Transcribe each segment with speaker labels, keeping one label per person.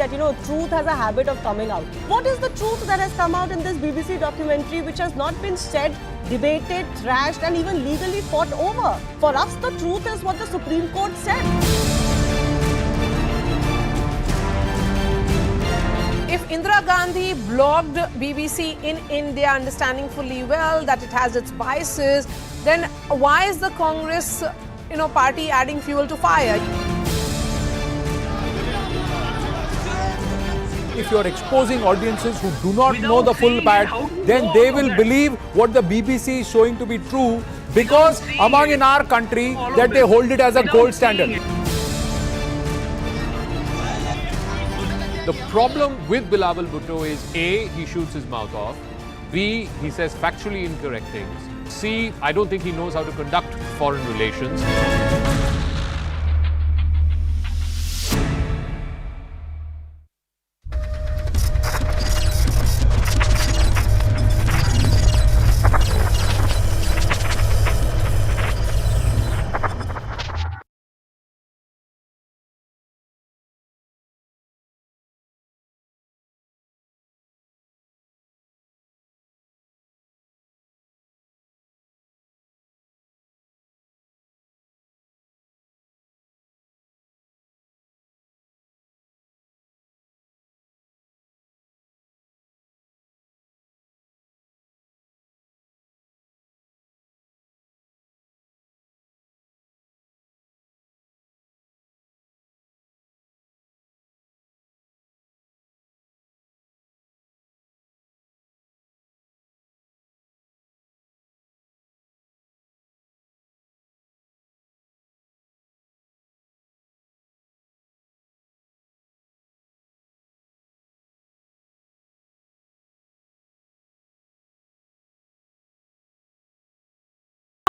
Speaker 1: that, truth has a habit of coming out. What is the truth that has come out in this BBC documentary which has not been said, debated, thrashed and even legally fought over? For us, the truth is what the Supreme Court said.
Speaker 2: If Indira Gandhi blogged BBC in India, understanding fully well that it has its biases, then why is the Congress, party adding fuel to fire?
Speaker 3: If you're exposing audiences who do not know the full fact, then they will believe what the BBC is showing to be true, because among in our country that they hold it as a gold standard.
Speaker 4: The problem with Bilawal Bhutto is A, he shoots his mouth off. B, he says factually incorrect things. C, I don't think he knows how to conduct foreign relations.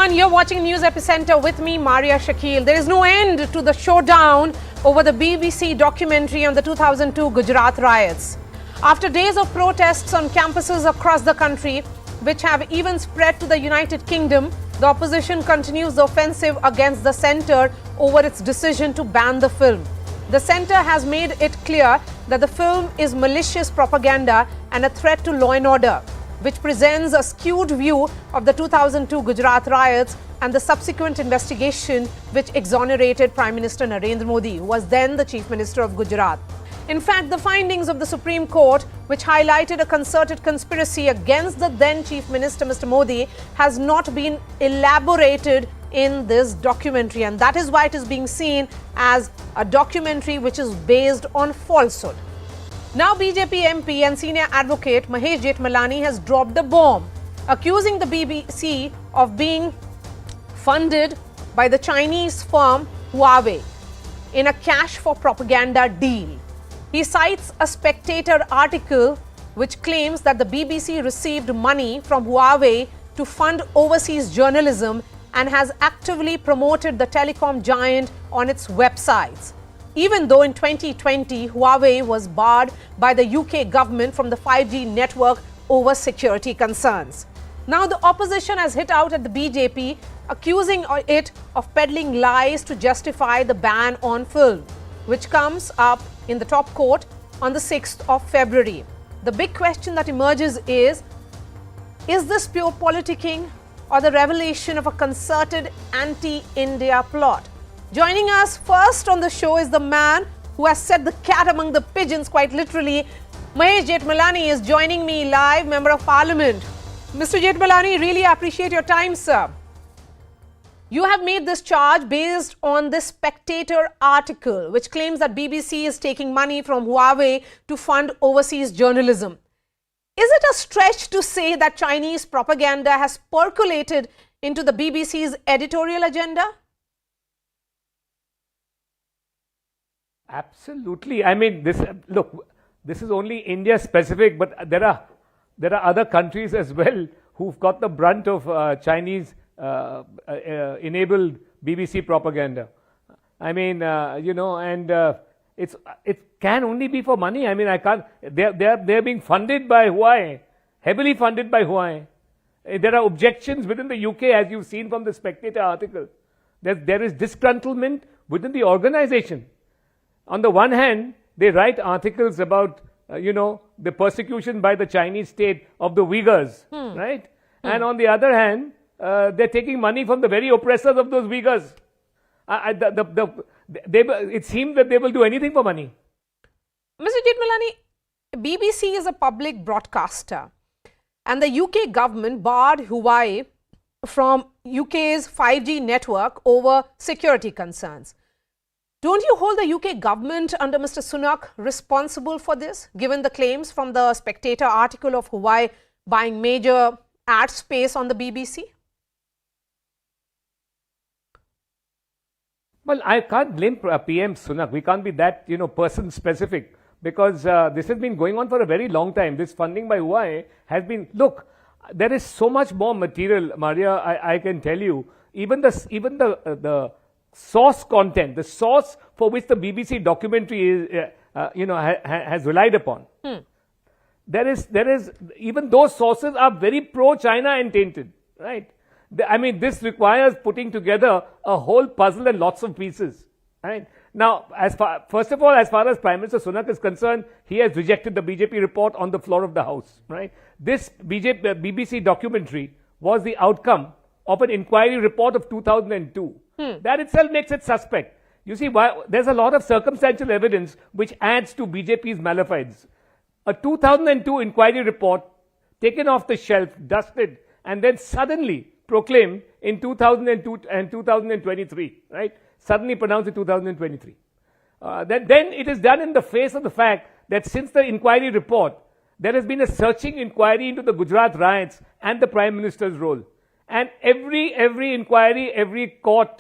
Speaker 2: You're watching News Epicenter with me, Maria Shakil. There is no end to the showdown over the BBC documentary on the 2002 Gujarat riots. After days of protests on campuses across the country, which have even spread to the United Kingdom, the opposition continues the offensive against the centre over its decision to ban the film. The centre has made it clear that the film is malicious propaganda and a threat to law and order, which presents a skewed view of the 2002 Gujarat riots and the subsequent investigation which exonerated Prime Minister Narendra Modi, who was then the Chief Minister of Gujarat. In fact, the findings of the Supreme Court, which highlighted a concerted conspiracy against the then Chief Minister, Mr. Modi, has not been elaborated in this documentary, and that is why it is being seen as a documentary which is based on falsehood. Now, BJP MP and senior advocate Mahesh Jethmalani has dropped a bomb, accusing the BBC of being funded by the Chinese firm Huawei in a cash for propaganda deal. He cites a Spectator article which claims that the BBC received money from Huawei to fund overseas journalism and has actively promoted the telecom giant on its websites, even though in 2020 Huawei was barred by the UK government from the 5G network over security concerns. Now the opposition has hit out at the BJP, accusing it of peddling lies to justify the ban on film, which comes up in the top court on the 6th of February. The big question that emerges is this pure politicking or the revelation of a concerted anti-India plot? Joining us first on the show is the man who has set the cat among the pigeons, quite literally. Mahesh Jethmalani is joining me live, Member of Parliament. Mr. Jethmalani, really appreciate your time, sir. You have made this charge based on this Spectator article, which claims that BBC is taking money from Huawei to fund overseas journalism. Is it a stretch to say that Chinese propaganda has percolated into the BBC's editorial agenda?
Speaker 5: Absolutely. I mean, this is only India specific, but there are other countries as well who've got the brunt of Chinese enabled BBC propaganda. I mean, it can only be for money. I mean, they're being funded by Huawei, heavily funded by Huawei. There are objections within the UK, as you've seen from the Spectator article. There is disgruntlement within the organization. On the one hand, they write articles about, the persecution by the Chinese state of the Uyghurs, right? And on the other hand, they're taking money from the very oppressors of those Uyghurs. It seems that they will do anything for money.
Speaker 2: Mr. Jethmalani, BBC is a public broadcaster, and the UK government barred Huawei from UK's 5G network over security concerns. Don't you hold the UK government under Mr. Sunak responsible for this, given the claims from the Spectator article of Huawei buying major ad space on the BBC?
Speaker 5: Well, I can't blame PM Sunak. We can't be that, person specific, because this has been going on for a very long time. This funding by Huawei has been, look, there is so much more material, Maria, I can tell you. Even the source content, the source for which the BBC documentary is, has relied upon. There is, even those sources are very pro-China and tainted, right? This requires putting together a whole puzzle and lots of pieces, right? Now, first of all, as far as Prime Minister Sunak is concerned, he has rejected the BJP report on the floor of the House, right? This BBC documentary was the outcome of an inquiry report of 2002. That itself makes it suspect. You see, there's a lot of circumstantial evidence which adds to BJP's malafide. A 2002 inquiry report taken off the shelf, dusted, and then suddenly proclaimed in 2002 and 2023, right? Suddenly pronounced in 2023. Then it is done in the face of the fact that since the inquiry report, there has been a searching inquiry into the Gujarat riots and the Prime Minister's role. And every inquiry, every court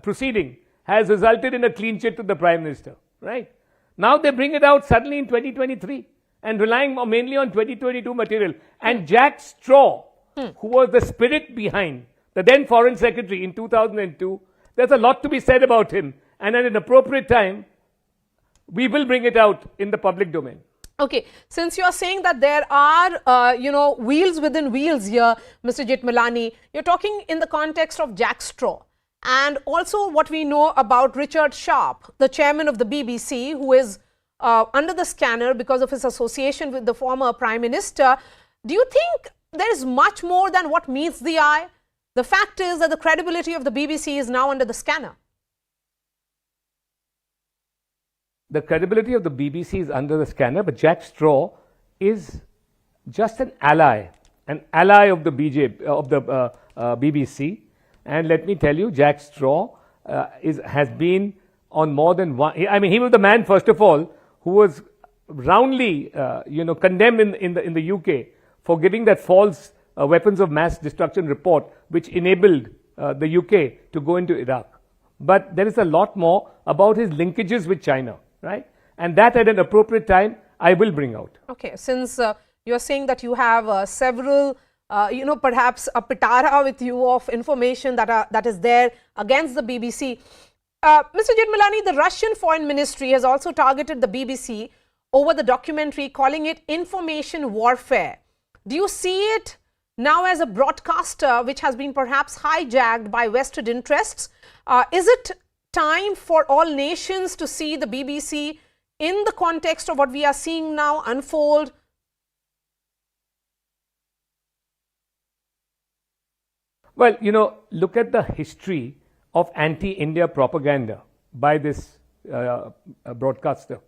Speaker 5: proceeding has resulted in a clean chit to the Prime Minister, right? Now they bring it out suddenly in 2023 and relying mainly on 2022 material. And Jack Straw, who was the spirit behind the then Foreign Secretary in 2002, there's a lot to be said about him. And at an appropriate time, we will bring it out in the public domain.
Speaker 2: Okay, since you are saying that there are, wheels within wheels here, Mr. Jethmalani, you're talking in the context of Jack Straw. And also what we know about Richard Sharp, the chairman of the BBC, who is under the scanner because of his association with the former Prime Minister. Do you think there is much more than what meets the eye? The fact is that the credibility of the BBC is now under the scanner.
Speaker 5: The credibility of the BBC is under the scanner, but Jack Straw is just an ally of the BBC. And let me tell you, Jack Straw has been on more than one. He was the man, first of all, who was roundly, condemned in the UK for giving that false weapons of mass destruction report, which enabled the UK to go into Iraq. But there is a lot more about his linkages with China, right? And that at an appropriate time, I will bring out. Okay,
Speaker 2: since you are saying that you have several, perhaps a pitara with you of information that is there against the BBC. Mr. Jethmalani, the Russian Foreign Ministry has also targeted the BBC over the documentary, calling it information warfare. Do you see it now as a broadcaster which has been perhaps hijacked by vested interests? Is it time for all nations to see the BBC in the context of what we are seeing now unfold?
Speaker 5: Well, look at the history of anti-India propaganda by this broadcaster.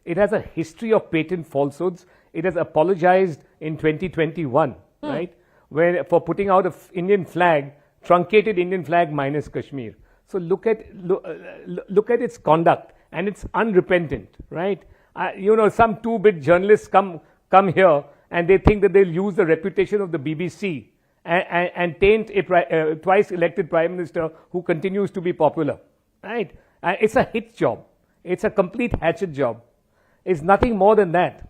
Speaker 5: It has a history of patent falsehoods. It has apologized in 2021, right, for putting out an Indian flag, truncated Indian flag minus Kashmir. So look at its conduct, and it's unrepentant, right? Some two-bit journalists come here and they think that they'll use the reputation of the BBC and taint a twice elected Prime Minister who continues to be popular, right? It's a hit job. It's a complete hatchet job. It's nothing more than that.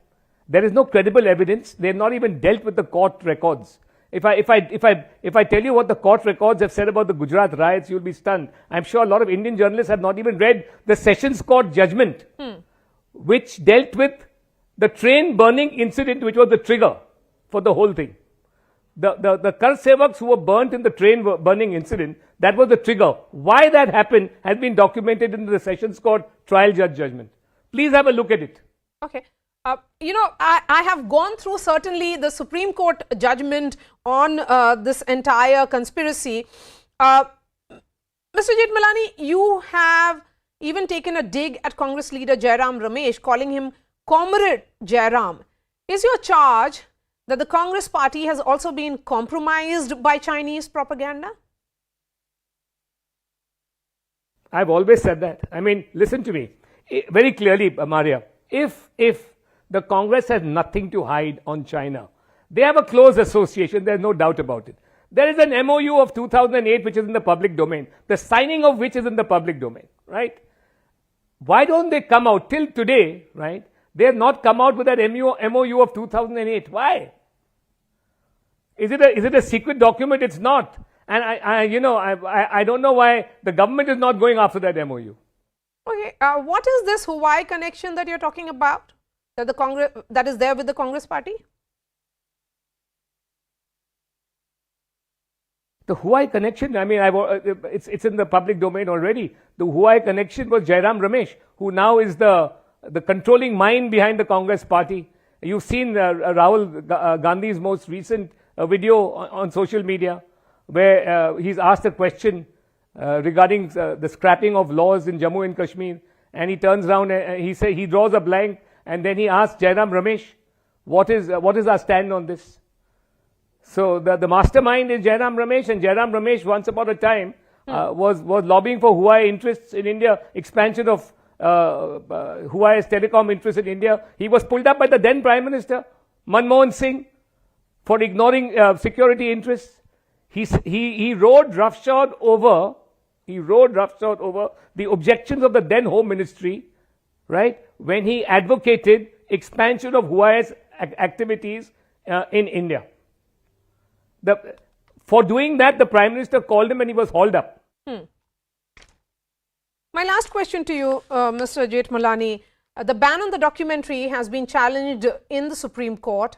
Speaker 5: There is no credible evidence. They've not even dealt with the court records. If I tell you what the court records have said about the Gujarat riots, you'll be stunned. I'm sure a lot of Indian journalists have not even read the Sessions Court judgment, which dealt with the train burning incident, which was the trigger for the whole thing. The Kar Sevaks who were burnt in the train burning incident, that was the trigger. Why that happened has been documented in the Sessions Court trial judge judgment. Please have a look at it.
Speaker 2: Okay. I have gone through certainly the Supreme Court judgment on this entire conspiracy. Mr. Jethmalani, you have even taken a dig at Congress leader Jairam Ramesh, calling him Comrade Jairam. Is your charge that the Congress party has also been compromised by Chinese propaganda?
Speaker 5: I've always said that. I mean, listen to me very clearly, Maria. If the Congress has nothing to hide on China, they have a close association, there's no doubt about it. There is an MOU of 2008 which is in the public domain, the signing of which is in the public domain, right? Why don't they come out till today, right? They have not come out with that MOU of 2008. Why? Is it a secret document? It's not. And I don't know why the government is not going after that MOU.
Speaker 2: Okay, what is this Huawei connection that you're talking about? That is there with the Congress party?
Speaker 5: The Huawei connection, I mean, it's in the public domain already. The Huawei connection was Jairam Ramesh, who now is the controlling mind behind the Congress party. You've seen Rahul Gandhi's most recent video on social media, where he's asked a question regarding the scrapping of laws in Jammu and Kashmir, and he turns around and he draws a blank, and then he asks Jairam Ramesh, what is our stand on this? So the mastermind is Jairam Ramesh, and Jairam Ramesh once upon a time was lobbying for Huawei interests in India, expansion of Huawei's telecom interests in India. He was pulled up by the then Prime Minister, Manmohan Singh, for ignoring security interests. He rode roughshod over the objections of the then Home Ministry, right, when he advocated expansion of Huawei's activities in India. For doing that, the Prime Minister called him and he was hauled up.
Speaker 2: My last question to you, Mr. Jethmalani, the ban on the documentary has been challenged in the Supreme Court.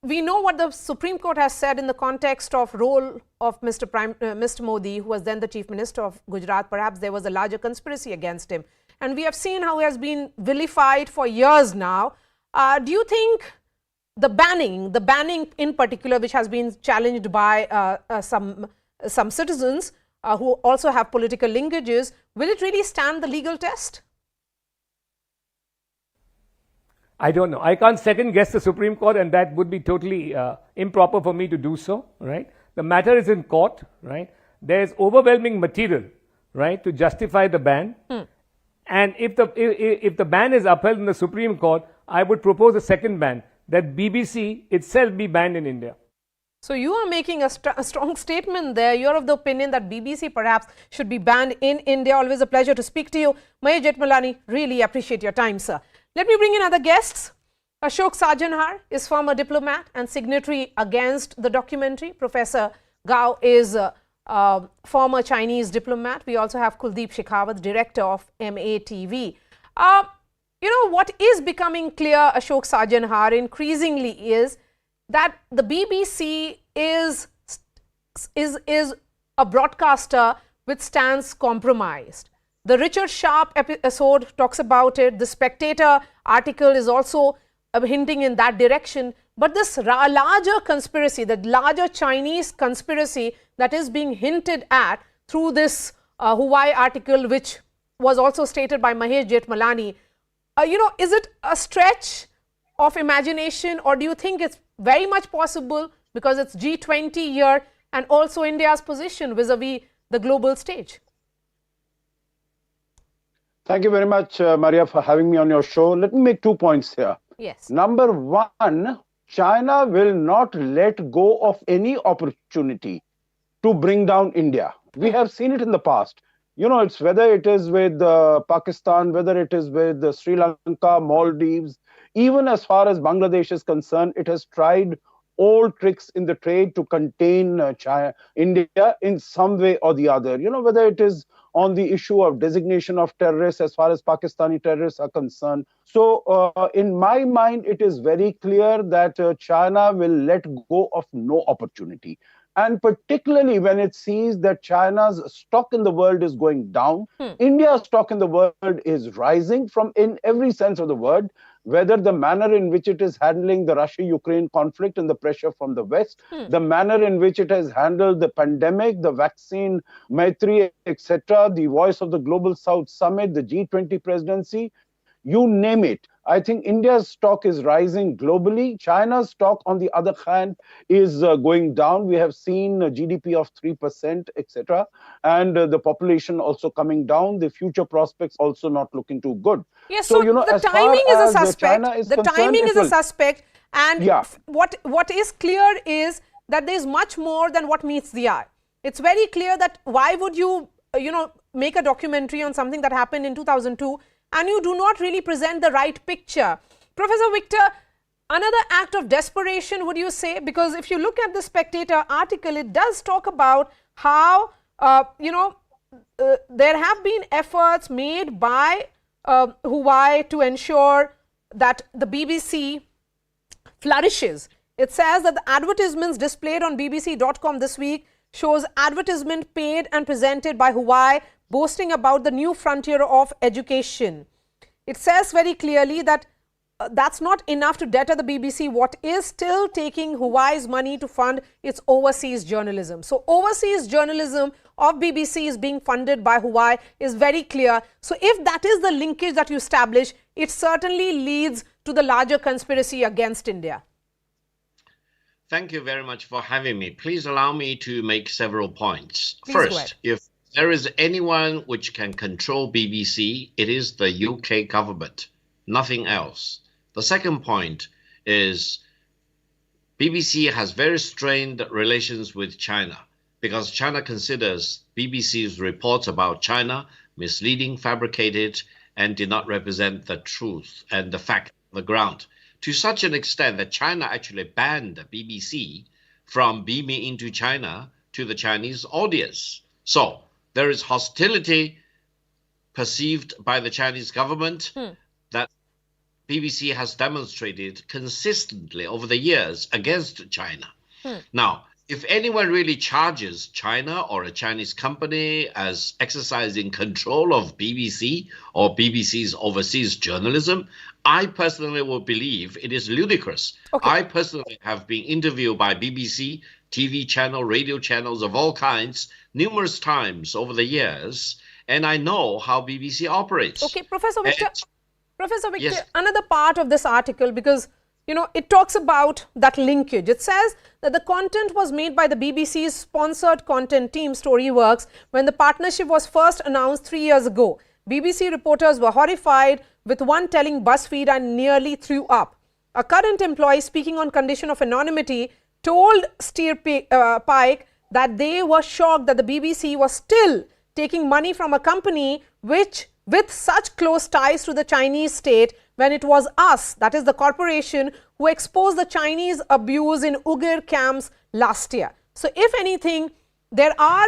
Speaker 2: We know what the Supreme Court has said in the context of role of Mr. Modi, who was then the Chief Minister of Gujarat. Perhaps there was a larger conspiracy against him. And we have seen how he has been vilified for years now. Do you think the banning in particular, which has been challenged by some citizens who also have political linkages, will it really stand the legal test?
Speaker 5: I don't know. I can't second guess the Supreme Court, and that would be totally improper for me to do so, right? The matter is in court, right? There is overwhelming material, right, to justify the ban. And if the ban is upheld in the Supreme Court, I would propose a second ban, that BBC itself be banned in India.
Speaker 2: So you are making a strong statement there. You're of the opinion that BBC perhaps should be banned in India. Always a pleasure to speak to you. Mahesh Jethmalani, really appreciate your time, sir. Let me bring in other guests. Ashok Sajanhar is former diplomat and signatory against the documentary. Professor Gao is former Chinese diplomat. We also have Kuldeep Shekhawat, director of MEA TV. What is becoming clear, Ashok Sajanhar, increasingly is that the BBC is a broadcaster which stands compromised. The Richard Sharp episode talks about it. The Spectator article is also hinting in that direction. But this larger conspiracy, the larger Chinese conspiracy that is being hinted at through this Huawei article, which was also stated by Mahesh Jethmalani, is it a stretch of imagination, or do you think it's very much possible because it's G20 year and also India's position vis-a-vis the global stage?
Speaker 6: Thank you very much, Maria, for having me on your show. Let me make 2 points here.
Speaker 2: Yes.
Speaker 6: Number one, China will not let go of any opportunity to bring down India. We have seen it in the past. It's whether it is with Pakistan, whether it is with Sri Lanka, Maldives, even as far as Bangladesh is concerned, it has tried all tricks in the trade to contain India in some way or the other. Whether it is on the issue of designation of terrorists as far as Pakistani terrorists are concerned. So in my mind, it is very clear that China will let go of no opportunity. And particularly when it sees that China's stock in the world is going down, India's stock in the world is rising from in every sense of the word, whether the manner in which it is handling the Russia-Ukraine conflict and the pressure from the West, the manner in which it has handled the pandemic, the vaccine, Maitri, etc., the Voice of the Global South Summit, the G20 presidency, you name it. I think India's stock is rising globally. China's stock, on the other hand, is going down. We have seen a GDP of 3%, etc., and the population also coming down. The future prospects also not looking too good.
Speaker 2: Yes, so the timing is a suspect. The timing is a suspect, and what is clear is that there is much more than what meets the eye. It's very clear that why would you, make a documentary on something that happened in 2002 and you do not really present the right picture. Professor Victor, another act of desperation, would you say? Because if you look at the Spectator article, it does talk about how, there have been efforts made by Huawei to ensure that the BBC flourishes. It says that the advertisements displayed on bbc.com this week shows advertisement paid and presented by Huawei boasting about the new frontier of education. It says very clearly that that's not enough to deter the BBC, what is still taking Huawei's money to fund its overseas journalism. So overseas journalism of BBC is being funded by Huawei is very clear. So if that is the linkage that you establish, it certainly leads to the larger conspiracy against India.
Speaker 7: Thank you very much for having me. Please allow me to make several points.
Speaker 2: Please
Speaker 7: First, if there is anyone which can control BBC, it is the UK government, nothing else. The second point is BBC has very strained relations with China because China considers BBC's reports about China misleading, fabricated, and did not represent the truth and the fact on the ground, to such an extent that China actually banned the BBC from beaming into China to the Chinese audience. So there is hostility perceived by the Chinese government that BBC has demonstrated consistently over the years against China. Now, if anyone really charges China or a Chinese company as exercising control of BBC or BBC's overseas journalism, I personally will believe it is ludicrous. Okay. I personally have been interviewed by BBC, TV channel, radio channels of all kinds numerous times over the years, and I know how BBC operates.
Speaker 2: Okay, Professor Victor,
Speaker 7: yes.
Speaker 2: Another part of this article, because it talks about that linkage. It says that the content was made by the BBC's sponsored content team Storyworks when the partnership was first announced 3 years ago. BBC reporters were horrified, with one telling BuzzFeed and nearly threw up. A current employee speaking on condition of anonymity told Steer Pike that they were shocked that the BBC was still taking money from a company which with such close ties to the Chinese state when it was us, that is the corporation, who exposed the Chinese abuse in Uyghur camps last year. So if anything, there are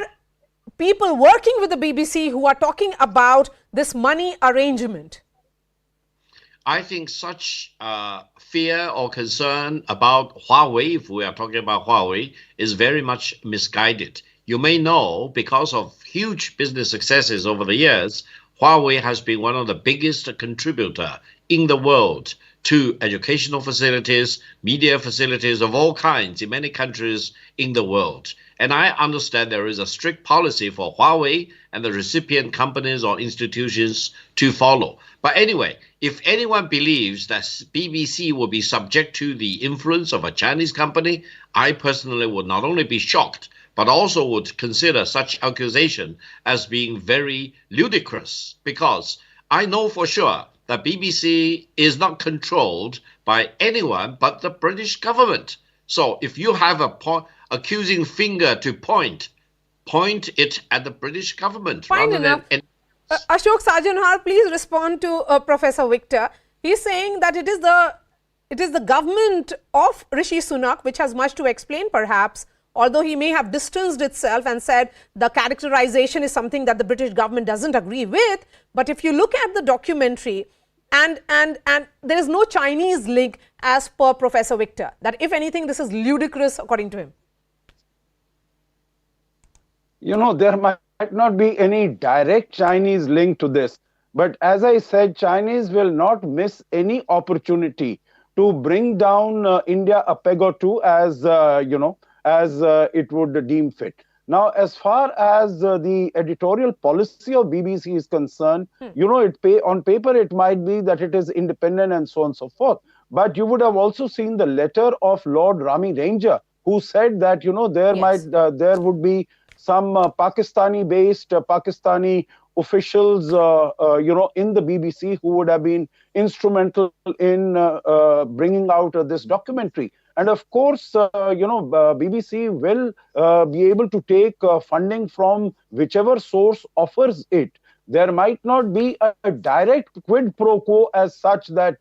Speaker 2: people working with the BBC who are talking about this money arrangement.
Speaker 7: I think such fear or concern about Huawei, if we are talking about Huawei, is very much misguided. You may know, because of huge business successes over the years, Huawei has been one of the biggest contributor in the world to educational facilities, media facilities of all kinds in many countries in the world. And I understand there is a strict policy for Huawei and the recipient companies or institutions to follow. But anyway, if anyone believes that BBC will be subject to the influence of a Chinese company, I personally would not only be shocked, but also would consider such accusation as being very ludicrous, because I know for sure that BBC is not controlled by anyone but the British government. So if you have a accusing finger to point it at the British government.
Speaker 2: Fine enough. Ashok Sajanhar, please respond to Professor Victor. He's saying that it is the government of Rishi Sunak which has much to explain, perhaps, although he may have distanced itself and said the characterization is something that the British government doesn't agree with. But if you look at the documentary, and there is no Chinese link as per Professor Victor, that if anything, this is ludicrous according to him.
Speaker 6: There might not be any direct Chinese link to this. But as I said, Chinese will not miss any opportunity to bring down India a peg or two as it would deem fit. Now, as far as the editorial policy of BBC is concerned, on paper it might be that it is independent and so on and so forth. But you would have also seen the letter of Lord Rami Ranger, who said that there would be some Pakistani-based Pakistani officials, in the BBC who would have been instrumental in bringing out this documentary. And of course, BBC will be able to take funding from whichever source offers it. There might not be a direct quid pro quo as such that,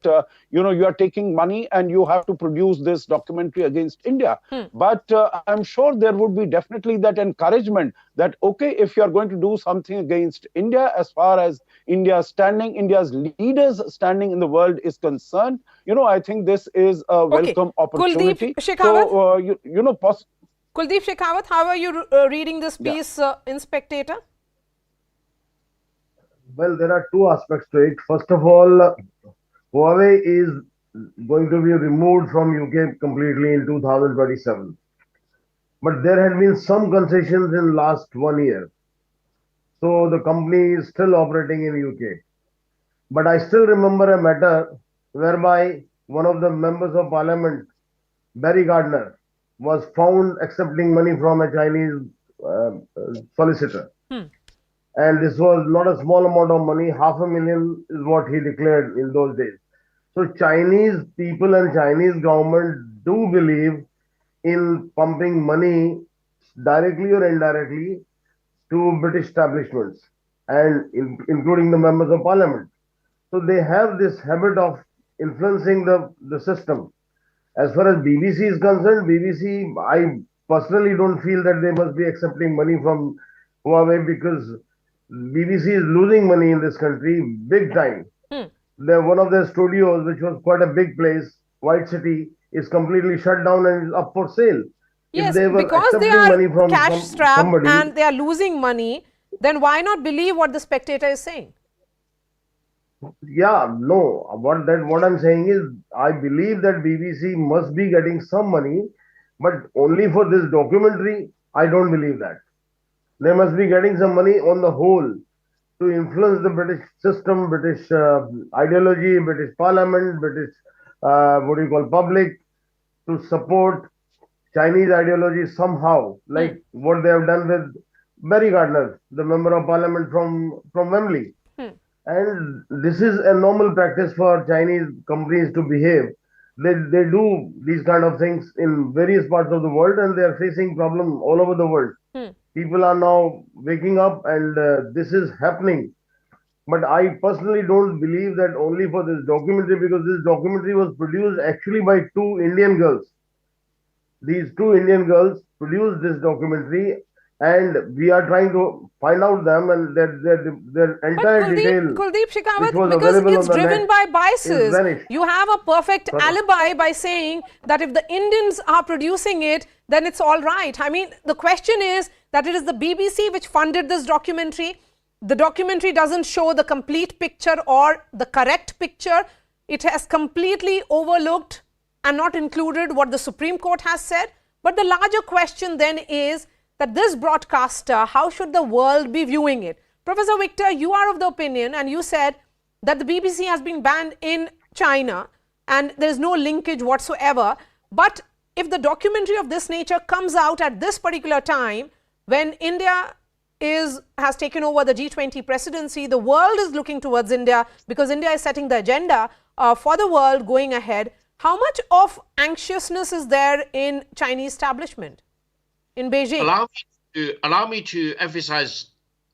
Speaker 6: you are taking money and you have to produce this documentary against India. But I'm sure there would be definitely that encouragement that, okay, if you are going to do something against India, as far as India's leaders standing in the world is concerned, I think this is a welcome opportunity.
Speaker 2: Kuldeep Shekhawat,
Speaker 6: So,
Speaker 2: Kuldeep Shekhawat, how are you reading this piece in Spectator?
Speaker 8: Well, there are two aspects to it. First of all, Huawei is going to be removed from UK completely in 2027. But there had been some concessions in last 1 year. So the company is still operating in UK. But I still remember a matter whereby one of the members of parliament, Barry Gardner, was found accepting money from a Chinese solicitor. And this was not a small amount of money. 500,000 is what he declared in those days. So Chinese people and Chinese government do believe in pumping money directly or indirectly to British establishments and including the members of parliament. So they have this habit of influencing the system. As far as BBC is concerned, BBC, I personally don't feel that they must be accepting money from Huawei, because BBC is losing money in this country big time. One of their studios, which was quite a big place, White City, is completely shut down and is up for sale.
Speaker 2: Yes,
Speaker 8: If they were
Speaker 2: because they
Speaker 8: accepting money
Speaker 2: are
Speaker 8: from
Speaker 2: cash strapped
Speaker 8: somebody,
Speaker 2: and they are losing money, then why not believe what the Spectator is saying?
Speaker 8: yeah, no. What I'm saying is, I believe that BBC must be getting some money, but only for this documentary, I don't believe that. They must be getting some money on the whole to influence the British system, British ideology, British parliament, British public, to support Chinese ideology somehow, like what they have done with Barry Gardner, the member of parliament from Wembley. And this is a normal practice for Chinese companies to behave. They do these kind of things in various parts of the world, and they are facing problems all over the world. People are now waking up, and this is happening. But I personally don't believe that only for this documentary, because this documentary was produced actually by two Indian girls. These two Indian girls produced this documentary, and we are trying to find out them and their entire detail.
Speaker 2: Kuldeep Shekhawat,
Speaker 8: which was
Speaker 2: because
Speaker 8: available
Speaker 2: it's
Speaker 8: on the
Speaker 2: driven
Speaker 8: net
Speaker 2: by
Speaker 8: is
Speaker 2: biases.
Speaker 8: vanished.
Speaker 2: You have a perfect alibi by saying that if the Indians are producing it, then it's all right. I mean, the question is that it is the BBC which funded this documentary. The documentary doesn't show the complete picture or the correct picture. It has completely overlooked and not included what the Supreme Court has said. But the larger question then is that this broadcaster, how should the world be viewing it? Professor Victor, you are of the opinion, and you said that the BBC has been banned in China and there is no linkage whatsoever. But if the documentary of this nature comes out at this particular time, when India has taken over the G20 presidency, the world is looking towards India because India is setting the agenda for the world going ahead. How much of anxiousness is there in Chinese establishment in Beijing?
Speaker 7: Allow me to emphasize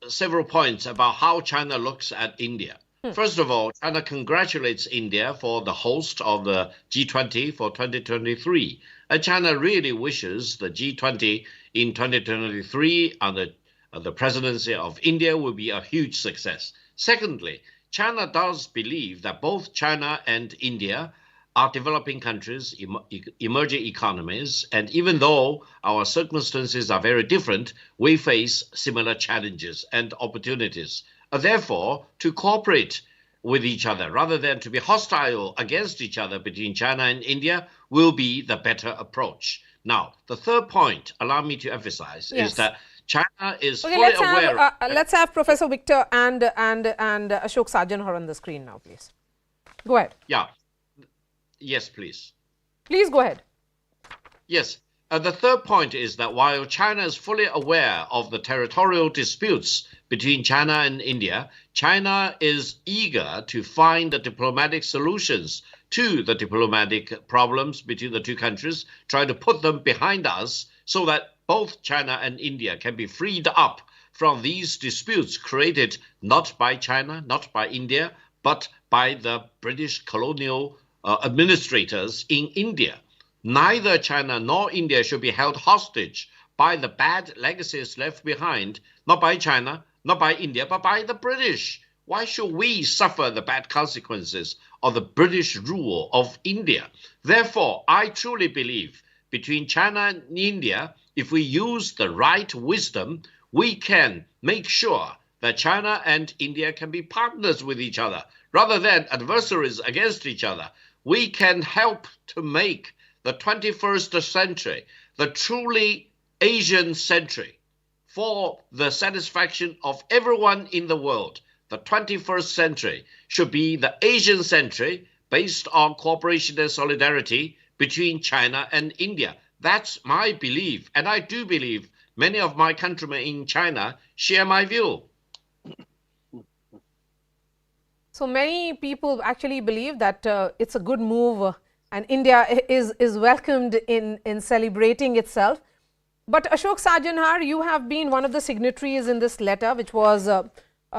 Speaker 7: several points about how China looks at India. First of all, China congratulates India for the host of the G20 for 2023. And China really wishes the G20 in 2023 under the presidency of India will be a huge success. Secondly, China does believe that both China and India are developing countries, emerging economies, and even though our circumstances are very different, we face similar challenges and opportunities. Therefore, to cooperate with each other rather than to be hostile against each other between China and India will be the better approach. Now, the third point, allow me to emphasize, is that China is fully aware.
Speaker 2: Let's have Professor Victor and Ashok Sajanhar on the screen now, please. Go ahead.
Speaker 7: Yeah. Yes, please.
Speaker 2: Please go ahead.
Speaker 7: Yes. The third point is that while China is fully aware of the territorial disputes between China and India, China is eager to find the diplomatic solutions to the diplomatic problems between the two countries, try to put them behind us so that both China and India can be freed up from these disputes created not by China, not by India, but by the British colonial administrators in India. Neither China nor India should be held hostage by the bad legacies left behind, not by China, not by India, but by the British. Why should we suffer the bad consequences of the British rule of India? Therefore, I truly believe between China and India, if we use the right wisdom, we can make sure that China and India can be partners with each other rather than adversaries against each other. We can help to make the 21st century the truly Asian century for the satisfaction of everyone in the world. The 21st century should be the Asian century based on cooperation and solidarity between China and India. That's my belief, and I do believe many of my countrymen in China share my view.
Speaker 2: So many people actually believe that it's a good move and India is welcomed in celebrating itself. But Ashok Sajanhar, you have been one of the signatories in this letter which was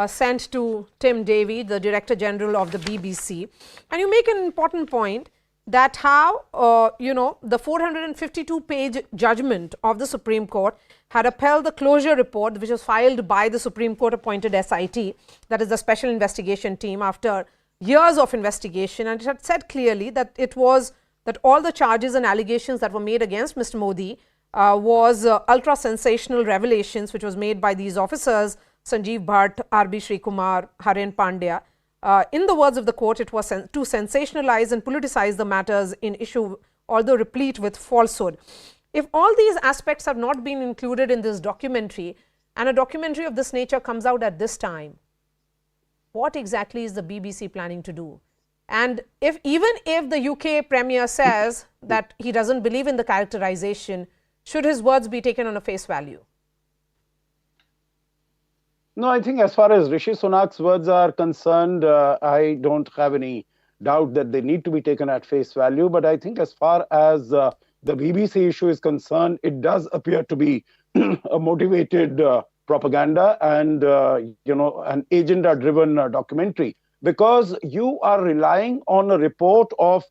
Speaker 2: sent to Tim Davie, the Director General of the BBC. And you make an important point that how, the 452-page judgment of the Supreme Court had upheld the closure report which was filed by the Supreme Court appointed SIT, that is the Special Investigation Team, after years of investigation, and it had said clearly that it was that all the charges and allegations that were made against Mr. Modi was ultra sensational revelations which was made by these officers, Sanjeev Bhatt, R.B. Srikumar, Haren, Pandya. In the words of the court, it was to sensationalize and politicize the matters in issue, although replete with falsehood. If all these aspects have not been included in this documentary, and a documentary of this nature comes out at this time, what exactly is the BBC planning to do? And even if the UK Premier says that he doesn't believe in the characterization, should his words be taken on a face value?
Speaker 6: No, I think as far as Rishi Sunak's words are concerned, I don't have any doubt that they need to be taken at face value. But I think as far as the BBC issue is concerned, it does appear to be a motivated propaganda and, an agenda-driven documentary, because you are relying on a report of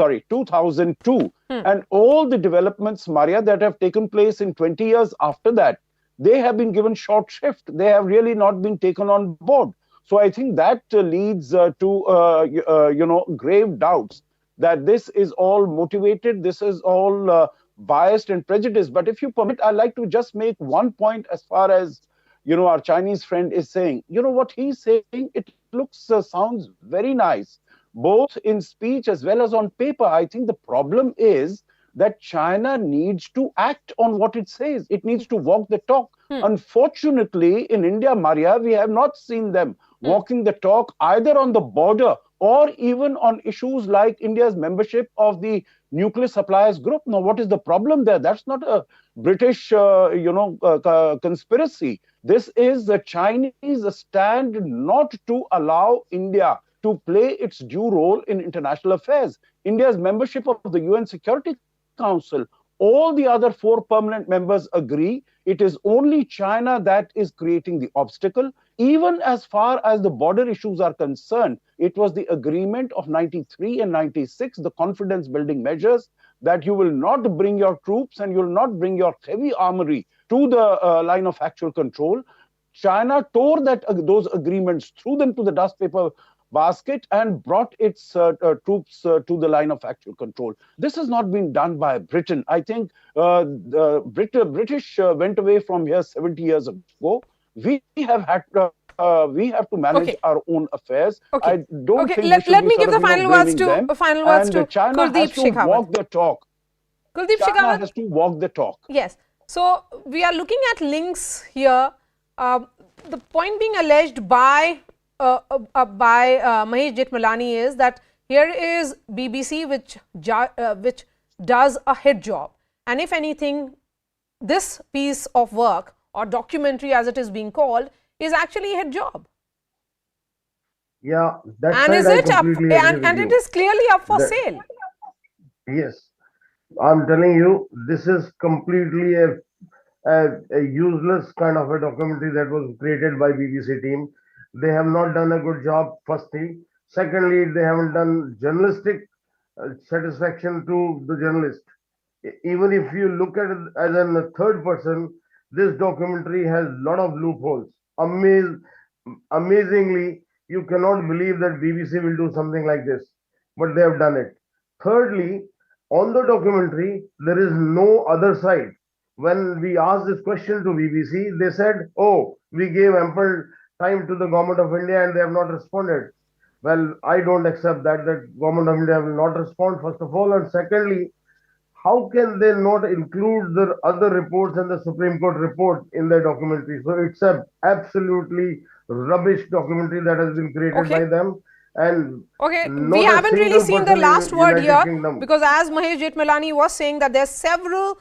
Speaker 6: 2002 and all the developments, Maria, that have taken place in 20 years after that, they have been given short shrift. They have really not been taken on board. So I think that leads to, grave doubts that this is all motivated, this is all biased and prejudiced. But if you permit, I'd like to just make one point as far as, our Chinese friend is saying. What he's saying, it looks, sounds very nice, both in speech as well as on paper. I think the problem is that China needs to act on what it says. It needs to walk the talk. Unfortunately, in India, Maria, we have not seen them walking the talk either on the border or even on issues like India's membership of the nuclear suppliers group. Now, what is the problem there? That's not a British, conspiracy. This is the Chinese stand not to allow India to play its due role in international affairs. India's membership of the UN Security Council, all the other 4 permanent members agree. It is only China that is creating the obstacle. Even as far as the border issues are concerned, it was the agreement of 93 and 96, the confidence building measures, that you will not bring your troops and you will not bring your heavy armory to the line of actual control. China tore those agreements, threw them to the dust paper basket and brought its troops to the line of actual control. This has not been done by Britain. I think the British went away from here 70 years ago. We have had we have to manage our own affairs. I don't think
Speaker 2: let me give the final words to
Speaker 6: China
Speaker 2: Kuldeep
Speaker 6: has to walk the talk.
Speaker 2: Kuldeep
Speaker 6: China has to walk the talk.
Speaker 2: Yes. So we are looking at links here. The point being alleged by Mahesh Jethmalani is that here is BBC which does a hit job, and if anything, this piece of work or documentary, as it is being called, is actually a hit job.
Speaker 8: Yeah, that's
Speaker 2: and is it up, and it is clearly up for sale.
Speaker 8: Yes, I'm telling you, this is completely a useless kind of a documentary that was created by BBC team. They have not done a good job, first thing. Secondly, they haven't done journalistic satisfaction to the journalist. Even if you look at it as a third person, this documentary has a lot of loopholes. Amazingly, you cannot believe that BBC will do something like this, but they have done it. Thirdly, on the documentary, there is no other side. When we asked this question to BBC, they said, oh, we gave ample time to the government of India and they have not responded. Well, I don't accept that government of India will not respond, first of all. And secondly, how can they not include the other reports and the Supreme Court report in their documentary? So it's a absolutely rubbish documentary that has been created by them. And
Speaker 2: we haven't really seen the last word here, because as Mahesh Jethmalani was saying that there's several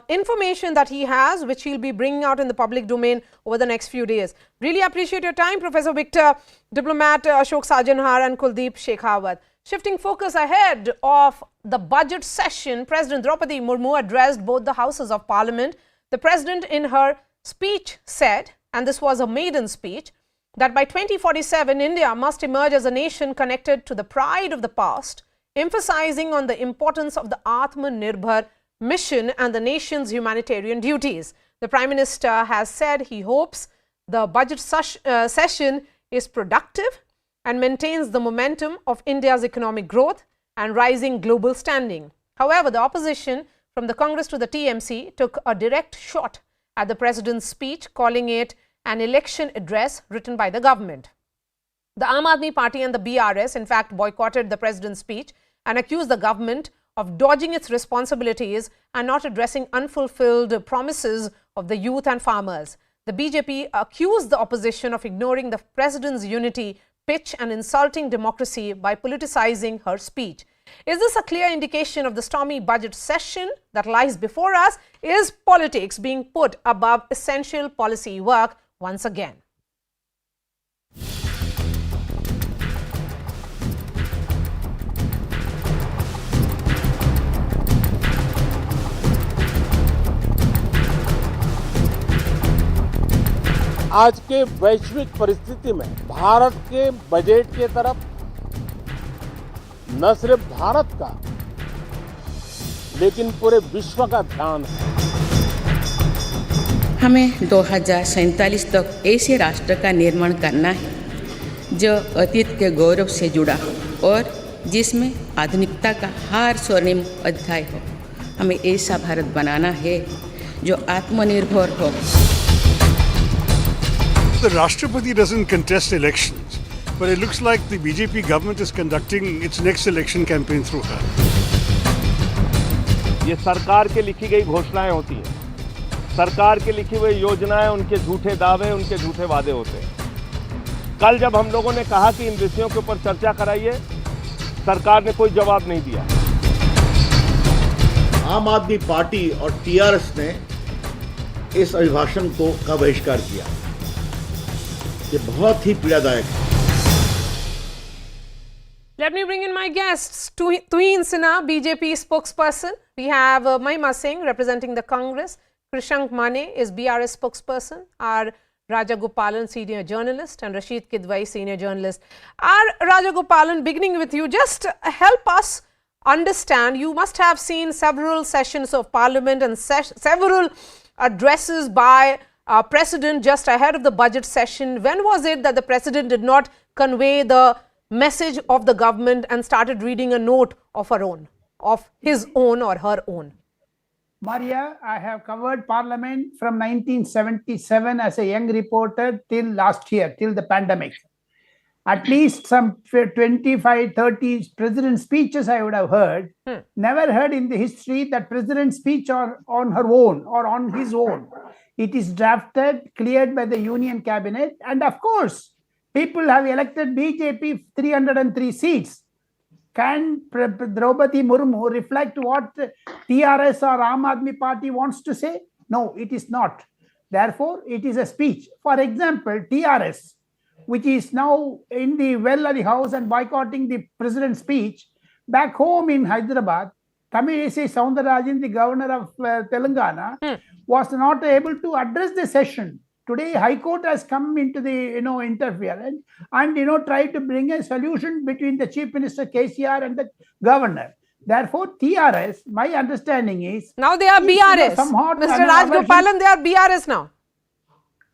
Speaker 2: information that he has which he'll be bringing out in the public domain over the next few days. Really appreciate your time, Professor Victor, diplomat Ashok Sajanhar and Kuldeep Shekhawat. Shifting focus ahead of the budget session, President Draupadi Murmu addressed both the houses of parliament. The president in her speech said, and this was a maiden speech, that by 2047 India must emerge as a nation connected to the pride of the past, emphasizing on the importance of the Atmanirbhar mission and the nation's humanitarian duties. The Prime Minister has said he hopes the budget session is productive and maintains the momentum of India's economic growth and rising global standing. However, the opposition from the Congress to the TMC took a direct shot at the president's speech, calling it an election address written by the government. The Aam Aadmi Party and the BRS, in fact, boycotted the president's speech and accused the government of dodging its responsibilities and not addressing unfulfilled promises of the youth and farmers. The BJP accused the opposition of ignoring the president's unity pitch and insulting democracy by politicizing her speech. Is this a clear indication of the stormy budget session that lies before us? Is politics being put above essential policy work once again?
Speaker 9: आज के वैश्विक परिस्थिति में भारत के budget के तरफ न सिर्फ भारत का लेकिन पूरे विश्व का ध्यान है।
Speaker 10: हमें 2047 तक ऐसे राष्ट्र का निर्माण करना है जो अतीत के गौरव से जुड़ा हो और जिसमें आधुनिकता का हर स्वर्णिम अध्याय हो। हमें ऐसा भारत बनाना है जो आत्मनिर्भर हो।
Speaker 11: The Rashtrapati doesn't contest elections, but it looks like the BJP government is conducting its next election campaign through her.
Speaker 9: ये सरकार के लिखी गई घोषणाएं होती हैं, सरकार के लिखी हुई योजनाएं, उनके झूठे दावे, उनके झूठे वादे होते हैं। कल जब हम लोगों ने कहा कि इन विषयों के ऊपर चर्चा कराइए, सरकार ने कोई जवाब नहीं दिया।
Speaker 12: आम आदमी पार्टी और टीआरएस ने इस अभिभाषण का बहिष्कार किया। ये बहुत ही पीड़ादायक है।
Speaker 2: Let me bring in my guests. Tuhin Sinha, BJP spokesperson. We have Mahima Singh representing the Congress. Krishank Mane is BRS spokesperson. R. Rajagopalan, senior journalist, and Rashid Kidwai, senior journalist. R. Rajagopalan, beginning with you, just help us understand. You must have seen several sessions of parliament and several addresses by President just ahead of the budget session. When was it that the President did not convey the message of the government and started reading a note of her own, of his own or her own?
Speaker 13: Maria, I have covered Parliament from 1977 as a young reporter till last year, till the pandemic. At least some 25, 30 president speeches I would have heard. Never heard in the history that president's speech on her own or on his own. It is drafted, cleared by the Union Cabinet. And of course, people have elected BJP 303 seats. Can Draupadi Murmu reflect what TRS or Aam Aadmi Party wants to say? No, it is not. Therefore, it is a speech. For example, TRS, which is now in the well of the house and boycotting the president's speech, back home in Hyderabad, Tamilisai Soundararajan, the governor of Telangana, was not able to address the session. Today, High Court has come into the interference and tried to bring a solution between the Chief Minister KCR and the governor. Therefore, TRS, my understanding is
Speaker 2: now they are BRS. Mr. Rajgopalan, they are BRS now.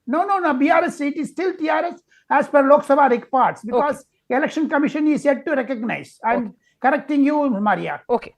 Speaker 13: No, BRS. It is still TRS as per Lok Sabha reports because Election Commission is yet to recognize. I'm correcting you, Maria.
Speaker 2: Okay.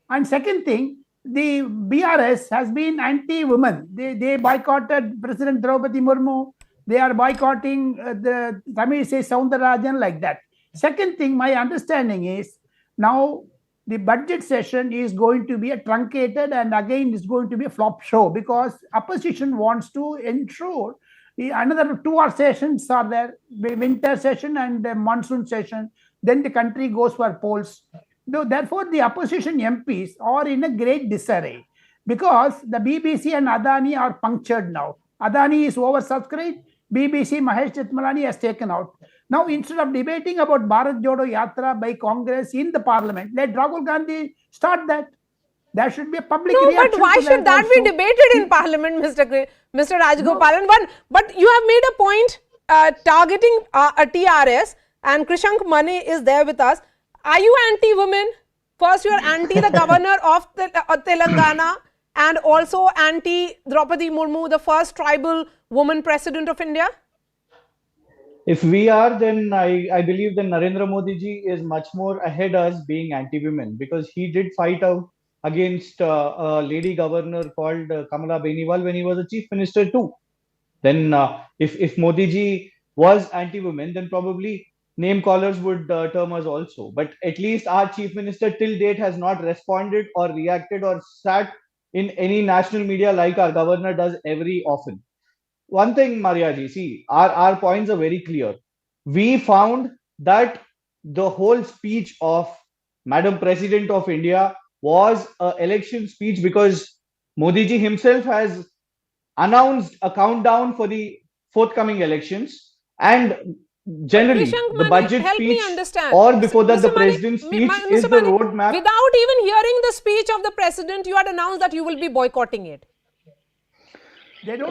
Speaker 13: And second thing, the BRS has been anti-women. They boycotted President Draupadi Murmu. They are boycotting the Tamilisai Soundararajan like that. Second thing, my understanding is now the budget session is going to be a truncated and again is going to be a flop show because opposition wants to ensure another 2 hour sessions are there, winter session and monsoon session. Then the country goes for polls. Therefore, the opposition MPs are in a great disarray because the BBC and Adani are punctured now. Adani is oversubscribed. BBC Mahesh Jethmalani has taken out. Now, instead of debating about Bharat Jodo Yatra by Congress in the Parliament, let Rahul Gandhi start that. There should be a public reaction.
Speaker 2: No, but why should that be debated in Parliament, Mr. Rajgopalan? But you have made a point targeting a TRS, and Krishank Mane is there with us. Are you anti-women? First, you are anti the governor of Telangana and also anti-Draupadi Murmu, the first tribal woman president of India?
Speaker 14: If we are, then I believe that Narendra Modi ji is much more ahead us being anti-women because he did fight out against a lady governor called Kamala Beniwal when he was a chief minister too. Then if Modi ji was anti-women, then probably name callers would term us also. But at least our chief minister till date has not responded or reacted or sat in any national media like our governor does every often. One thing, Maria ji, see, our points are very clear. We found that the whole speech of Madam President of India was an election speech because Modi ji himself has announced a countdown for the forthcoming elections and generally the budget speech or before that the president's speech is the roadmap.
Speaker 2: Without even hearing the speech of the president, you had announced that you will be boycotting it.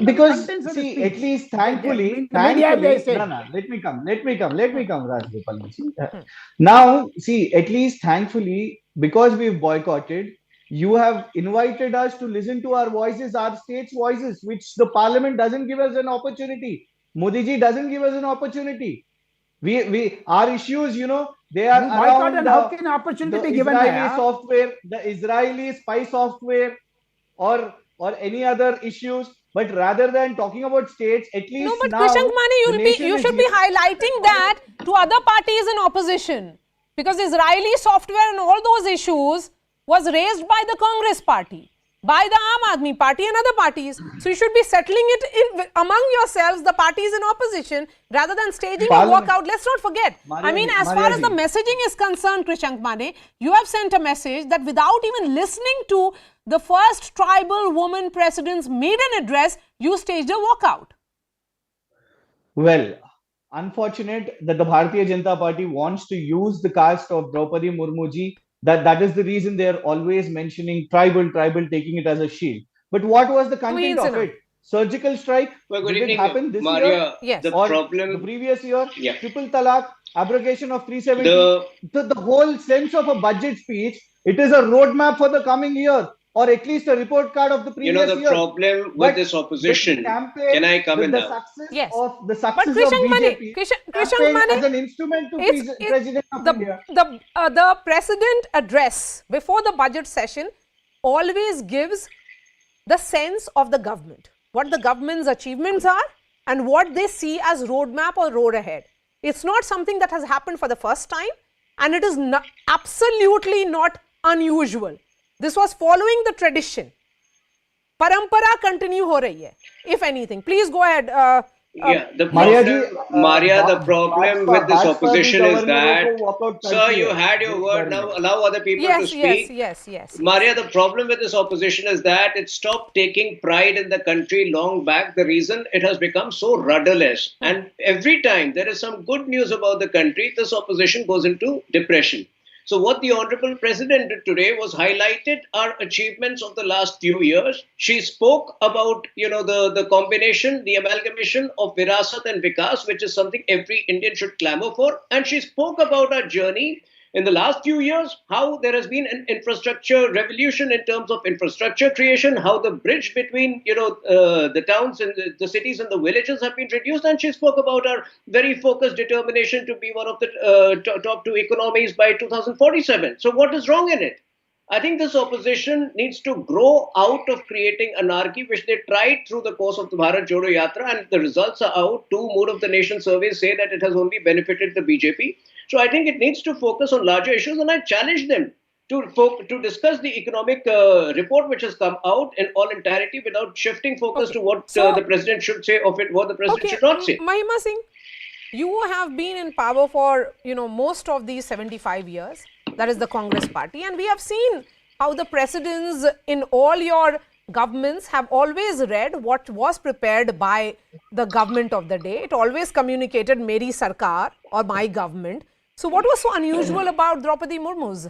Speaker 14: Because see, at least thankfully, let me come, Rajgopal. Now, see, at least thankfully, because we've boycotted, you have invited us to listen to our voices, our state's voices, which the parliament doesn't give us an opportunity. Modi ji doesn't give us an opportunity. Our issues, they are around the Israeli software, the Israeli spy software, or any other issues. But rather than talking about states, at least
Speaker 2: no, but
Speaker 14: now,
Speaker 2: Krishank Mane, you should be highlighting that to other parties in opposition, because Israeli software and all those issues was raised by the Congress party, by the Aam Aadmi party and other parties. So you should be settling it among yourselves, the parties in opposition, rather than staging a walkout. Let's not forget. As far as the messaging is concerned, Krishank Mane, you have sent a message that without even listening to the first tribal woman president's maiden address, you staged a walkout.
Speaker 14: Well, unfortunate that the Bharatiya Janata Party wants to use the caste of Draupadi Murmu ji. That is the reason they are always mentioning tribal, taking it as a shield. But what was the content of it? Surgical strike? Did it happen this year?
Speaker 2: Yes.
Speaker 14: Or the previous year? Yeah. Triple talaq, abrogation of 370. The whole sense of a budget speech, it is a roadmap for the coming year. or at least a report card of the previous
Speaker 15: the
Speaker 14: year.
Speaker 15: problem with
Speaker 14: But
Speaker 15: this opposition,
Speaker 14: campaign
Speaker 15: can I come
Speaker 14: with
Speaker 15: in
Speaker 14: the
Speaker 15: now?
Speaker 14: success
Speaker 2: Yes.
Speaker 14: of the
Speaker 2: But
Speaker 14: success of
Speaker 2: Krishan Mani,
Speaker 14: BJP
Speaker 2: Krishan
Speaker 14: campaign
Speaker 2: Mani,
Speaker 14: as an instrument to President of India.
Speaker 2: The president address before the budget session always gives the sense of the government, what the government's achievements are and what they see as roadmap or road ahead. It's not something that has happened for the first time, and it is absolutely not unusual. This was following the tradition. Parampara continue ho rahi hai, if anything. Please go ahead.
Speaker 15: Maria, the problem with this opposition is that, sir, you had your word, now allow other people to speak.
Speaker 2: Yes.
Speaker 15: Maria, the problem with this opposition is that it stopped taking pride in the country long back. The reason it has become so rudderless. And every time there is some good news about the country, this opposition goes into depression. So what the Honorable President did today was highlighted our achievements of the last few years. She spoke about, the combination, the amalgamation of Virasat and Vikas, which is something every Indian should clamor for. And she spoke about our journey in the last few years, how there has been an infrastructure revolution in terms of infrastructure creation, how the bridge between, the towns and the cities and the villages have been reduced. And she spoke about our very focused determination to be one of the top 2 economies by 2047. So what is wrong in it? I think this opposition needs to grow out of creating anarchy, which they tried through the course of the Bharat Jodo Yatra, and the results are out. 2 Mood of the Nation surveys say that it has only benefited the BJP. So I think it needs to focus on larger issues, and I challenge them to discuss the economic report which has come out in all entirety without shifting focus to what the president should say of it, what the president should not say.
Speaker 2: Mahima Singh, you have been in power for most of these 75 years. That is the Congress party, and we have seen how the presidents in all your governments have always read what was prepared by the government of the day. It always communicated Meri Sarkar or my government. So what was so unusual about Draupadi Murmu's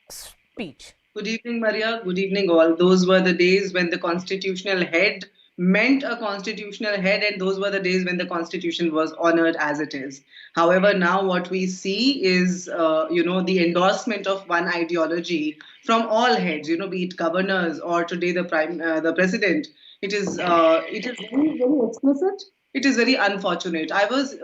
Speaker 2: speech?
Speaker 16: Good evening, Maria. Good evening, all. Those were the days when the constitutional head meant a constitutional head, and those were the days when the constitution was honored as it is. However, now what we see is, the endorsement of one ideology from all heads, be it governors or today the president. It is very, very explicit. It is very unfortunate. I was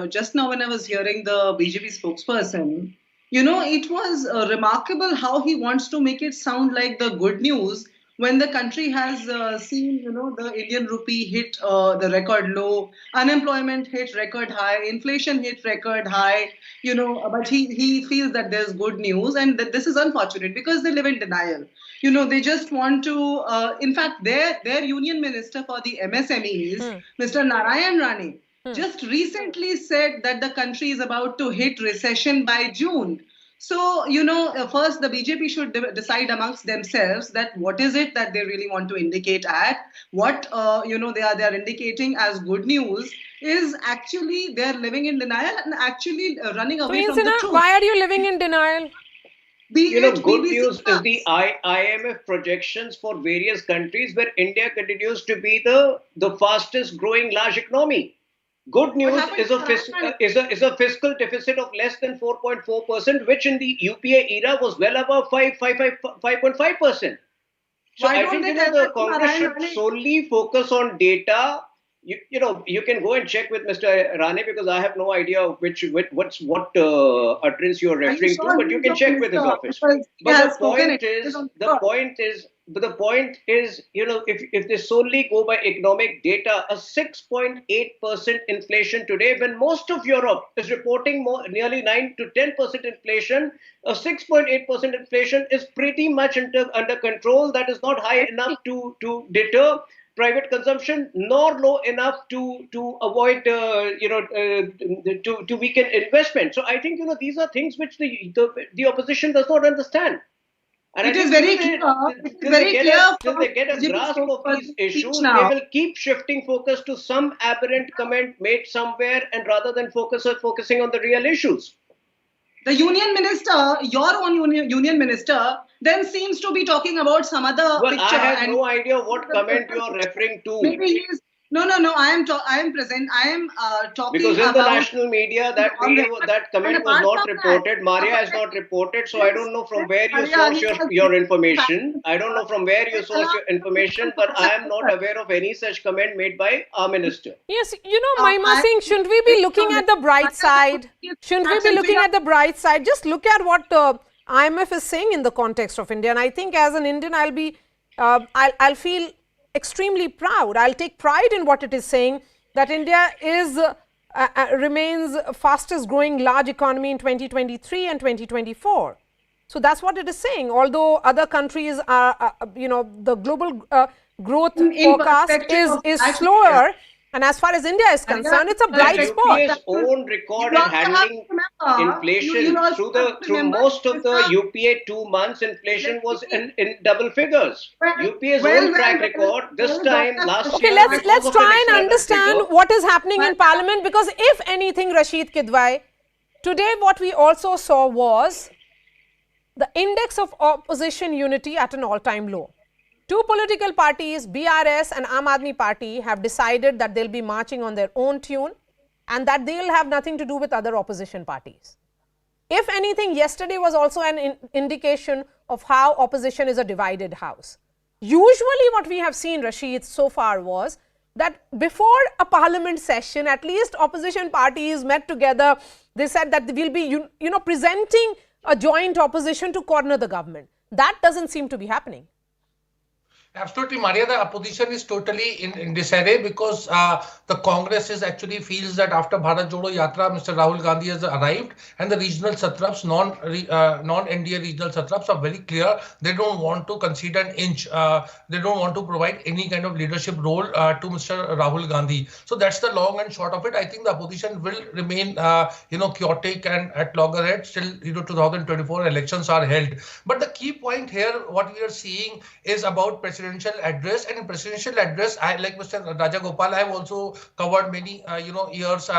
Speaker 16: just now when I was hearing the BJP spokesperson, it was remarkable how he wants to make it sound like the good news when the country has seen, the Indian rupee hit the record low, unemployment hit record high, inflation hit record high, but he feels that there's good news, and that this is unfortunate because they live in denial. They just want to, in fact, their union minister for the MSMEs, Mr. Narayan Rane, just recently said that the country is about to hit recession by June. So, first the BJP should decide amongst themselves that what is it that they really want to indicate at. What, they are indicating as good news is actually they're living in denial and actually running away from the truth.
Speaker 2: Why are you living in denial?
Speaker 15: Good news is the IMF projections for various countries where India continues to be the fastest growing large economy. Good news is a fiscal deficit of less than 4.4%, which in the UPA era was well above 5.5%. So I think the Congress should solely focus on data. You can go and check with Mr. Rane because I have no idea what utterance you are referring to, but you can check with his office. But the point is, if they solely go by economic data, a 6.8% inflation today, when most of Europe is reporting nearly 9 to 10% inflation, a 6.8% inflation is pretty much under control. That is not high enough to deter private consumption, nor low enough to avoid, to weaken investment. So I think, these are things which the opposition does not understand. And
Speaker 16: it is very clear.
Speaker 15: Till they get a grasp of these issues, they will keep shifting focus to some aberrant comment made somewhere, and rather than focusing on the real issues.
Speaker 16: The union minister, your own union minister, then seems to be talking about some other picture.
Speaker 15: I have no idea what comment you are referring to.
Speaker 16: No. I am present. I am talking
Speaker 15: because in
Speaker 16: about
Speaker 15: the national media that video, that comment was not reported. Maria has not reported, so I don't know from where you source your information. I don't know from where you source your information, but I am not aware of any such comment made by our minister.
Speaker 2: Yes, Mahima Singh, shouldn't we be looking at the bright side? Shouldn't we be looking at the bright side? Just look at what IMF is saying in the context of India, and I think as an Indian, I'll feel extremely proud. I'll take pride in what it is saying, that India remains fastest growing large economy in 2023 and 2024. So that's what it is saying. Although other countries are, the global growth forecast is slower. And as far as India is concerned, it's a bright spot.
Speaker 15: UPA's own record in handling inflation through most of the UPA 2 months, inflation was in double figures. UPA's own track record this time last year.
Speaker 2: Okay, let's try and understand what is happening in Parliament, because if anything, Rashid Kidwai, today what we also saw was the index of opposition unity at an all-time low. Two political parties, BRS and Aam Aadmi Party, have decided that they'll be marching on their own tune and that they'll have nothing to do with other opposition parties. If anything, yesterday was also an indication of how opposition is a divided house. Usually what we have seen, Rashid, so far was that before a parliament session, at least opposition parties met together. They said that we'll be, presenting a joint opposition to corner the government. That doesn't seem to be happening.
Speaker 17: Absolutely, Maria. The opposition is totally in disarray because the Congress actually feels that after Bharat Jodo Yatra, Mr. Rahul Gandhi has arrived, and the regional satraps, non-NDA regional satraps, are very clear. They don't want to concede an inch. They don't want to provide any kind of leadership role to Mr. Rahul Gandhi. So that's the long and short of it. I think the opposition will remain, chaotic and at loggerheads till 2024 elections are held. But the key point here, what we are seeing, is about presidential address. And in presidential address, I, like Mr. Raja Gopal, I have also covered many years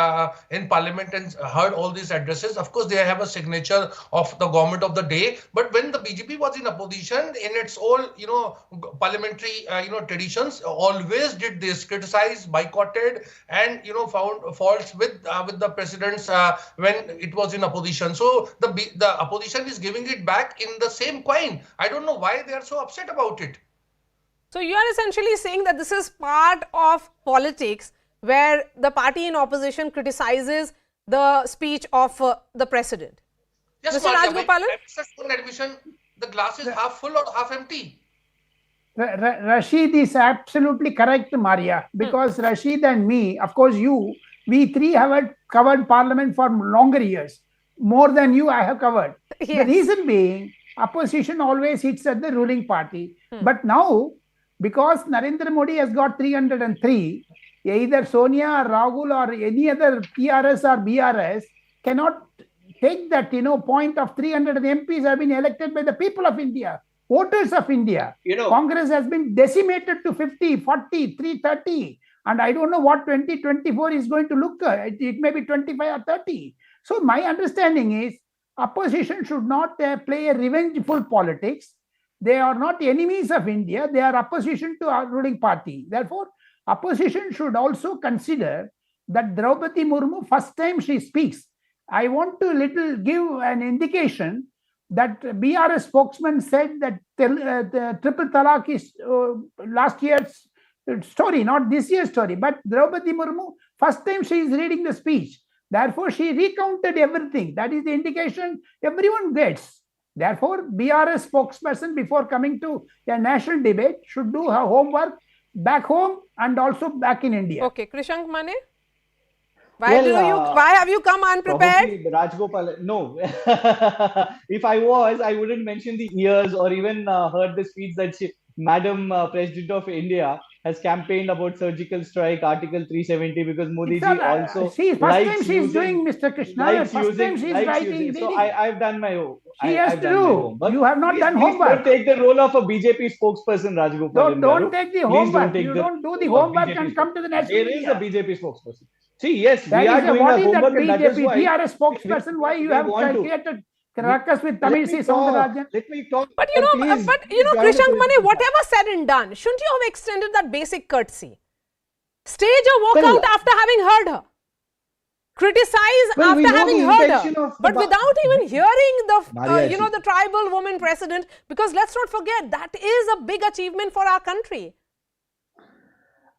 Speaker 17: in parliament and heard all these addresses. Of course, they have a signature of the government of the day. But when the BJP was in opposition, in its own parliamentary traditions, always did this: criticize, boycotted, and found faults with the presidents when it was in opposition. So the opposition is giving it back in the same coin. I don't know why they are so upset about it.
Speaker 2: So you are essentially saying that this is part of politics, where the party in opposition criticizes the speech of the president.
Speaker 17: Yes,
Speaker 2: Mr. Rajgopalan?
Speaker 17: Admission, the glass is half full or half empty.
Speaker 13: Rashid is absolutely correct, Maria, because Rashid and me, of course we three have covered parliament for longer years. More than you, I have covered. Yes. The reason being, opposition always hits at the ruling party. But now, because Narendra Modi has got 303, either Sonia or Rahul or any other PRS or BRS cannot take that, point of 300 MPs have been elected by the people of India, voters of India. Congress has been decimated to 50, 40, 330. And I don't know what 2024 is going to look. It may be 25 or 30. So my understanding is opposition should not play a revengeful politics. They are not enemies of India. They are opposition to our ruling party. Therefore, opposition should also consider that Draupadi Murmu, first time she speaks, I want to give an indication that BRS spokesman said that the triple talaq is last year's story, not this year's story. But Draupadi Murmu, first time she is reading the speech. Therefore, she recounted everything. That is the indication everyone gets. Therefore, BRS spokesperson, before coming to a national debate, should do her homework back home and also back in India.
Speaker 2: Okay, Krishank Mane, why have you come unprepared?
Speaker 14: Rajgopal, no. If I was, I wouldn't mention the years or even heard the speech that Madam President of India has campaigned about surgical strike, Article 370, because Modi ji also
Speaker 13: first time she is doing, Mr. Krishna. First time she is writing.
Speaker 14: So I've done my own.
Speaker 13: She has to do. You have not done homework.
Speaker 14: Don't take the role of a BJP spokesperson, Rajgopal.
Speaker 13: Don't take the homework. You don't do the homework and come to the national media.
Speaker 14: There is a BJP spokesperson. See, yes, we are doing our homework, and that is why.
Speaker 13: BRS spokesperson, why you have created Caracas with Tamil C. Soundarajan.
Speaker 14: Let me talk.
Speaker 2: But Krishank Mane, whatever said and done, shouldn't you have extended that basic courtesy? Stage a walkout after having heard her. Criticize after having heard her. But without even hearing the, the tribal woman president, because let's not forget, that is a big achievement for our country.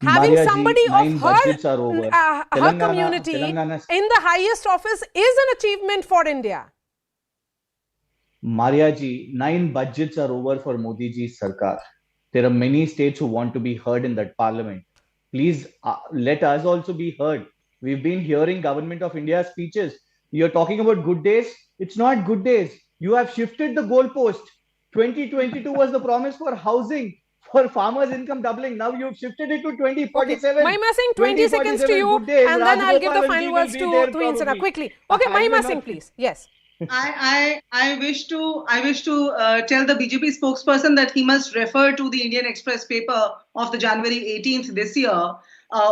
Speaker 2: Having somebody of her community in the highest office is an achievement for India.
Speaker 14: Maria ji, 9 budgets are over for Modi ji's Sarkar. There are many states who want to be heard in that parliament. Please let us also be heard. We've been hearing Government of India speeches. You're talking about good days. It's not good days. You have shifted the goalpost. 2022 was the promise for housing, for farmers' income doubling. Now you've shifted it to 2047.
Speaker 2: Okay. Mahima Singh, 20 seconds to you, and then I'll give the final words to Insana quickly. Okay, Mahima Singh, please. Yes.
Speaker 16: I wish to tell the BJP spokesperson that he must refer to the Indian Express paper of the January 18th this year,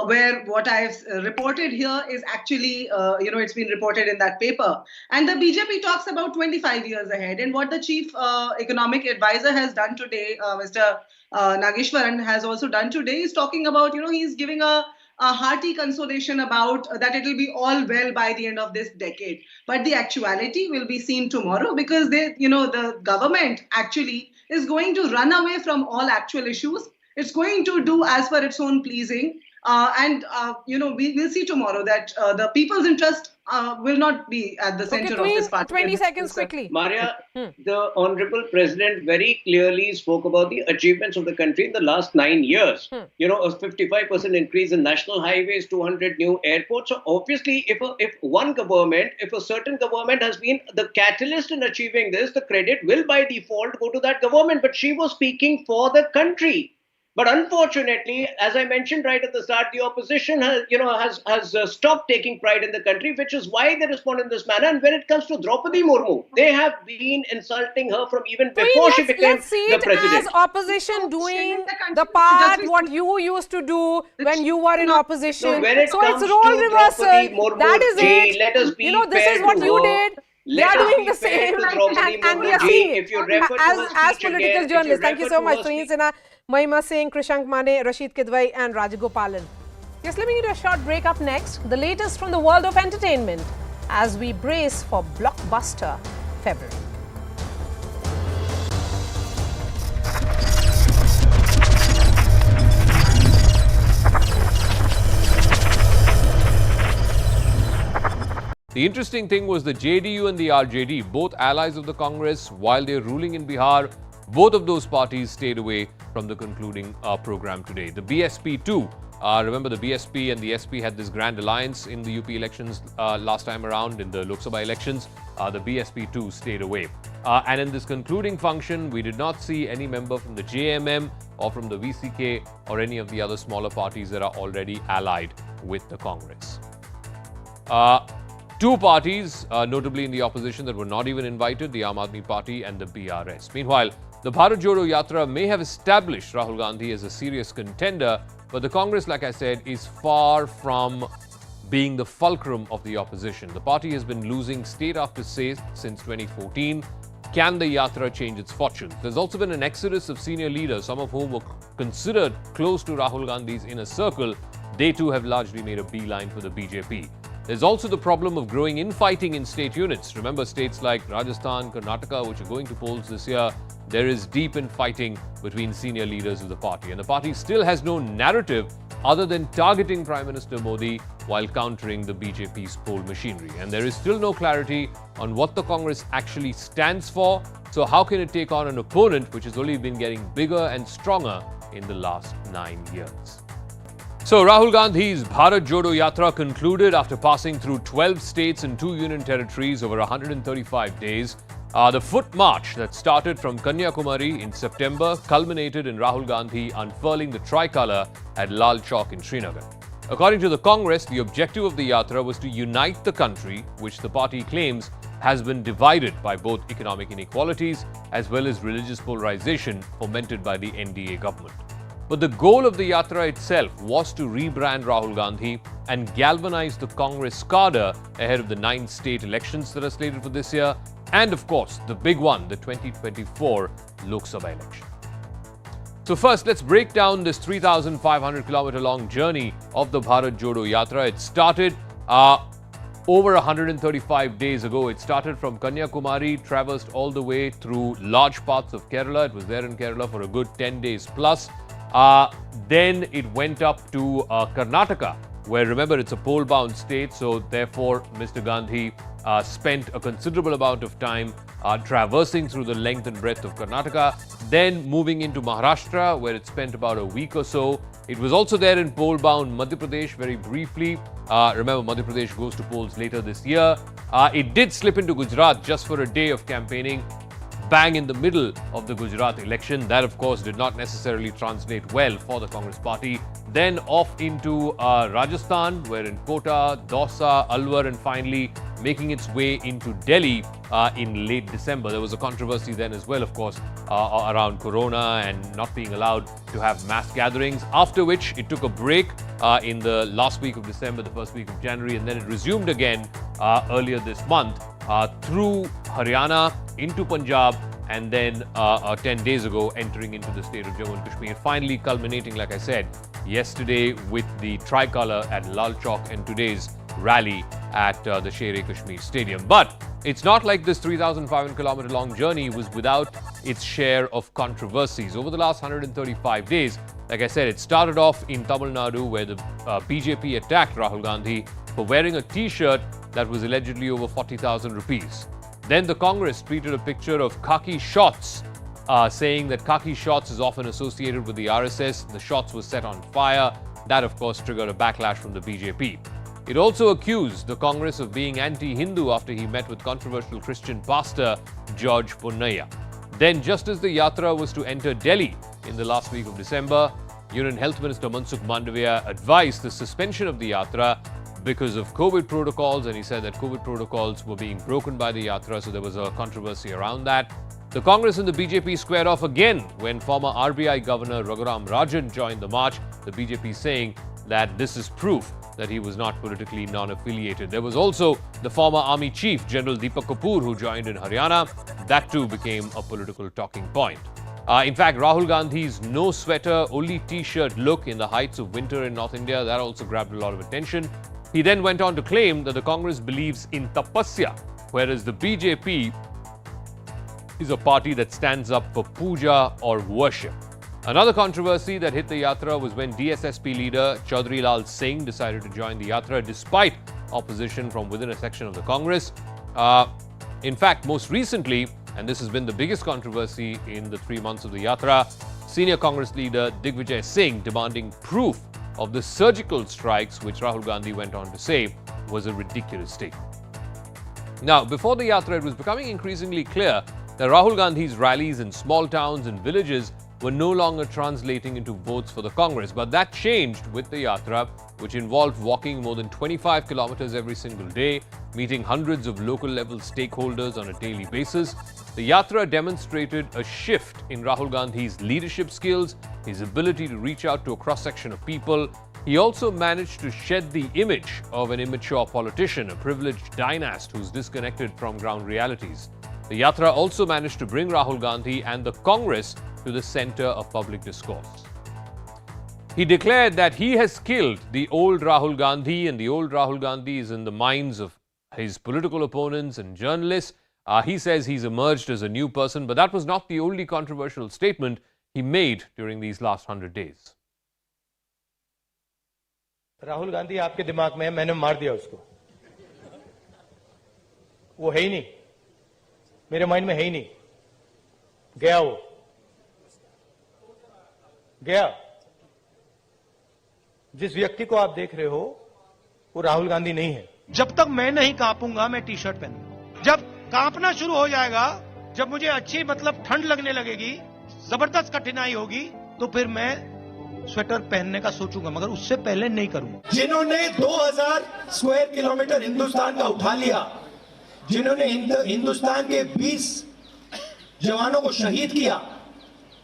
Speaker 16: where what I've reported here is actually, it's been reported in that paper. And the BJP talks about 25 years ahead. And what the chief economic advisor has done today, Mr. Nageshwaran has also done today, is talking about, he's giving a hearty consolation about that it will be all well by the end of this decade. But the actuality will be seen tomorrow, because the government actually is going to run away from all actual issues. It's going to do as per its own pleasing. We will see tomorrow that the people's interest will not be at the center of this party.
Speaker 2: 20 seconds quickly.
Speaker 15: Maria, the Honorable President very clearly spoke about the achievements of the country in the last 9 years. A 55% increase in national highways, 200 new airports. So obviously, if a certain government has been the catalyst in achieving this, the credit will by default go to that government. But she was speaking for the country. But unfortunately, as I mentioned right at the start, the opposition has stopped taking pride in the country, which is why they respond in this manner. And when it comes to Draupadi Murmu, they have been insulting her from even before she became the president.
Speaker 2: Let's see it as opposition doing the part what you used to do when you were in opposition.
Speaker 15: When it comes
Speaker 2: it's role
Speaker 15: to
Speaker 2: reversal.
Speaker 15: Murmu,
Speaker 2: That is it.
Speaker 15: Let us be
Speaker 2: this is what you did. They are doing the same, and we are seeing it as political journalists. Thank you so much, Insana, Mahima Singh, Krishank Mane, Rashid Kidwai, and Rajagopalan. Yes, let me give you a short break. Up next, the latest from the world of entertainment as we brace for blockbuster February.
Speaker 4: The interesting thing was the JDU and the RJD, both allies of the Congress, while they're ruling in Bihar, both of those parties stayed away from the concluding program today. The BSP too. Remember, the BSP and the SP had this grand alliance in the UP elections last time around, in the Lok Sabha elections. The BSP too stayed away. And in this concluding function, we did not see any member from the JMM or from the VCK or any of the other smaller parties that are already allied with the Congress. Two parties, notably in the opposition, that were not even invited, the Aam Aadmi Party and the BRS. Meanwhile, the Bharat Jodo Yatra may have established Rahul Gandhi as a serious contender, but the Congress, like I said, is far from being the fulcrum of the opposition. The party has been losing state after state since 2014. Can the Yatra change its fortunes? There's also been an exodus of senior leaders, some of whom were considered close to Rahul Gandhi's inner circle. They too have largely made a beeline for the BJP. There's also the problem of growing infighting in state units. Remember, states like Rajasthan, Karnataka, which are going to polls this year, there is deep infighting between senior leaders of the party. And the party still has no narrative other than targeting Prime Minister Modi while countering the BJP's poll machinery. And there is still no clarity on what the Congress actually stands for. So how can it take on an opponent which has only been getting bigger and stronger in the last 9 years? So Rahul Gandhi's Bharat Jodo Yatra concluded after passing through 12 states and 2 union territories over 135 days. The foot march that started from Kanyakumari in September culminated in Rahul Gandhi unfurling the tricolour at Lal Chowk in Srinagar. According to the Congress, the objective of the Yatra was to unite the country, which the party claims has been divided by both economic inequalities as well as religious polarization fomented by the NDA government. But the goal of the Yatra itself was to rebrand Rahul Gandhi and galvanize the Congress cadre ahead of the 9 state elections that are slated for this year, and of course, the big one, the 2024 Lok Sabha election. So first, let's break down this 3,500 kilometer long journey of the Bharat Jodo Yatra. It started over 135 days ago. It started from Kanyakumari, traversed all the way through large parts of Kerala. It was there in Kerala for a good 10 days plus. Then it went up to Karnataka, where, remember, it's a pole-bound state, so therefore Mr. Gandhi spent a considerable amount of time traversing through the length and breadth of Karnataka, then moving into Maharashtra, where it spent about a week or so. It was also there in pole-bound Madhya Pradesh very briefly. Remember, Madhya Pradesh goes to polls later this year. It did slip into Gujarat just for a day of campaigning, bang in the middle of the Gujarat election. That, of course, did not necessarily translate well for the Congress party. Then off into Rajasthan, where in Kota, Dausa, Alwar, and finally making its way into Delhi in late December. There was a controversy then as well, of course, around Corona and not being allowed to have mass gatherings, after which it took a break in the last week of December, the first week of January, and then it resumed again earlier this month through Haryana into Punjab, and then 10 days ago entering into the state of Jammu and Kashmir, finally culminating, like I said, yesterday with the tricolour at Lal Chowk and today's rally at the Sher-e-Kashmir Stadium. But it's not like this 3,500 kilometer long journey was without its share of controversies. Over the last 135 days, like I said, it started off in Tamil Nadu, where the BJP attacked Rahul Gandhi for wearing a t-shirt that was allegedly over 40,000 rupees. Then the Congress tweeted a picture of khaki shorts, saying that khaki shorts is often associated with the RSS. The shorts were set on fire. That, of course, triggered a backlash from the BJP. It also accused the Congress of being anti-Hindu after he met with controversial Christian pastor George Ponnaya. Then, just as the Yatra was to enter Delhi in the last week of December, Union Health Minister Mansukh Mandavia advised the suspension of the Yatra because of COVID protocols, and he said that COVID protocols were being broken by the Yatra, so there was a controversy around that. The Congress and the BJP squared off again when former RBI Governor Raghuram Rajan joined the march, the BJP saying that this is proof that he was not politically non-affiliated. There was also the former Army Chief, General Deepak Kapoor, who joined in Haryana. That too became a political talking point. In fact, Rahul Gandhi's no sweater, only t-shirt look in the heights of winter in North India, that also grabbed a lot of attention. He then went on to claim that the Congress believes in tapasya, whereas the BJP is a party that stands up for puja or worship. Another controversy that hit the Yatra was when DSSP leader Chaudhry Lal Singh decided to join the Yatra despite opposition from within a section of the Congress. In fact, most recently, and this has been the biggest controversy in the 3 months of the Yatra, senior Congress leader Digvijay Singh demanding proof of the surgical strikes, which Rahul Gandhi went on to say was a ridiculous statement. Now, before the Yatra, it was becoming increasingly clear that Rahul Gandhi's rallies in small towns and villages were no longer translating into votes for the Congress. But that changed with the Yatra, which involved walking more than 25 kilometers every single day, meeting hundreds of local-level stakeholders on a daily basis. The Yatra demonstrated a shift in Rahul Gandhi's leadership skills, his ability to reach out to a cross-section of people. He also managed to shed the image of an immature politician, a privileged dynast who's disconnected from ground realities. The Yatra also managed to bring Rahul Gandhi and the Congress to the center of public discourse. He declared that he has killed the old Rahul Gandhi, and the old Rahul Gandhi is in the minds of his political opponents and journalists. He says he's emerged as a new person, but that was not the only controversial statement he made during these last 100 days.
Speaker 18: Rahul Gandhi आपके दिमाग में है, मैंने मार दिया उसको, वो है ही नहीं, मेरे माइंड में है ही नहीं, गया वो, गया। जिस व्यक्ति को आप देख रहे हो वो राहुल गांधी नहीं है। जब तक मैं नहीं कांपूंगा मैं टी शर्ट पहनूंगा। जब कांपना शुरू हो जाएगा, जब मुझे अच्छी ठंड लगने लगेगी, जबरदस्त कठिनाई होगी, तो फिर मैं स्वेटर पहनने का सोचूंगा, मगर उससे पहले नहीं करूंगा। जिन्होंने 2000 स्क्वायर किलोमीटर हिंदुस्तान का उठा लिया, जिन्होंने हिंदुस्तान के 20 जवानों को शहीद किया,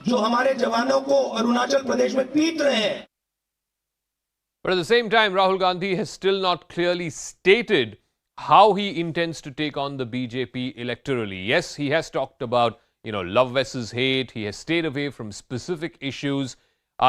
Speaker 18: जो हमारे जवानों को अरुणाचल प्रदेश में पीट रहे हैं।
Speaker 4: But at the same time, Rahul Gandhi has still not clearly stated how he intends to take on the BJP electorally. Yes, he has talked about love versus hate. He has stayed away from specific issues.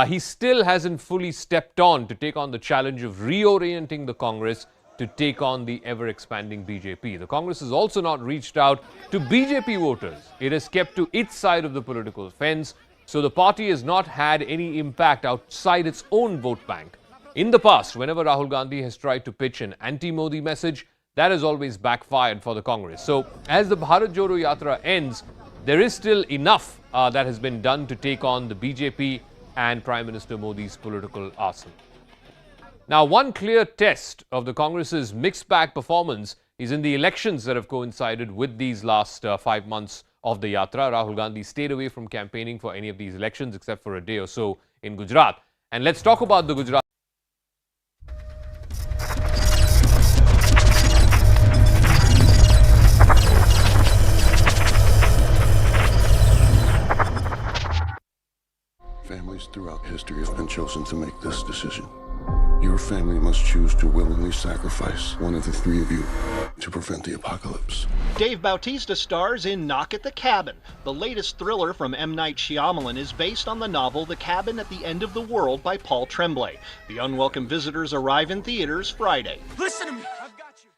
Speaker 4: He still hasn't fully stepped on to take on the challenge of reorienting the Congress to take on the ever-expanding BJP. The Congress has also not reached out to BJP voters. It has kept to its side of the political fence, so the party has not had any impact outside its own vote bank. In the past, whenever Rahul Gandhi has tried to pitch an anti-Modi message, that has always backfired for the Congress. So, as the Bharat Jodo Yatra ends, there is still enough that has been done to take on the BJP and Prime Minister Modi's political arsenal. Now, one clear test of the Congress's mixed bag performance is in the elections that have coincided with these last 5 months of the Yatra. Rahul Gandhi stayed away from campaigning for any of these elections except for a day or so in Gujarat. And let's talk about the Gujarat.
Speaker 19: Families throughout history have been chosen to make this decision. Your family must choose to willingly sacrifice one of the three of you to prevent the apocalypse.
Speaker 20: Dave Bautista stars in Knock at the Cabin. The latest thriller from M. Night Shyamalan is based on the novel The Cabin at the End of the World by Paul Tremblay. The Unwelcome Visitors arrive in theaters Friday.
Speaker 18: Listen to me. I've got you.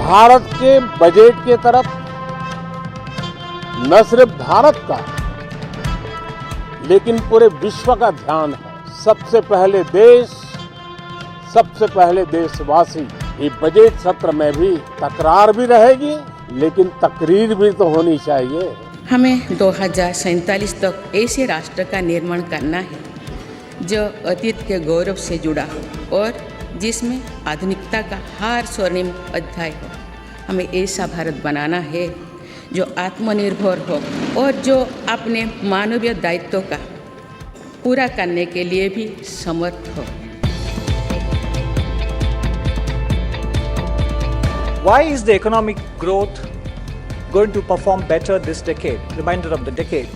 Speaker 6: Bharat के budget के तरफ न सिर्फ भारत का लेकिन पूरे विश्व का ध्यान है। सबसे पहले देश, सबसे पहले देशवासी। ये बजट सत्र में भी तकरार भी रहेगी लेकिन तकरीर भी तो होनी चाहिए।
Speaker 10: हमें 2047 तक ऐसे राष्ट्र का निर्माण करना है जो अतीत के गौरव से जुड़ा हो और जिसमें आधुनिकता का हर स्वर्णिम अध्याय हो। हमें ऐसा भारत बनाना है जो आत्मनिर्भर हो और जो अपने मानवीय दायित्वों का पूरा करने के लिए भी समर्थ हो।
Speaker 21: Why is the economic growth going to perform better this decade, remainder of the decade?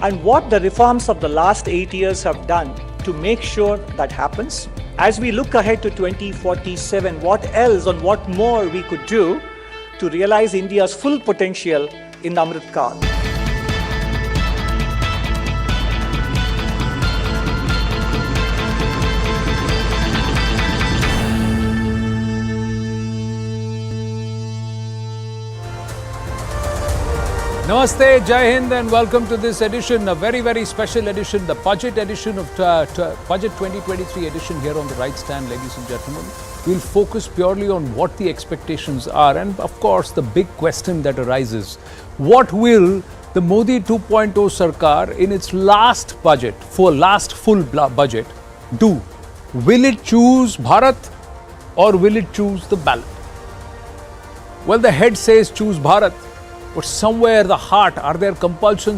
Speaker 21: And what the reforms of the last 8 years have done to make sure that happens? As we look ahead to 2047, what else and what more we could do to realize India's full potential in the Amrit Kaal?
Speaker 3: Namaste, Jai Hind, and welcome to this edition, a very, very special edition, the budget edition of Budget 2023 edition here on the right stand, ladies and gentlemen. We'll focus purely on what the expectations are and, of course, the big question that arises. What will the Modi 2.0 Sarkar in its last budget, last full budget, do? Will it choose Bharat or will it choose the ballot? Well, the head says choose Bharat. But somewhere the heart, are there compulsions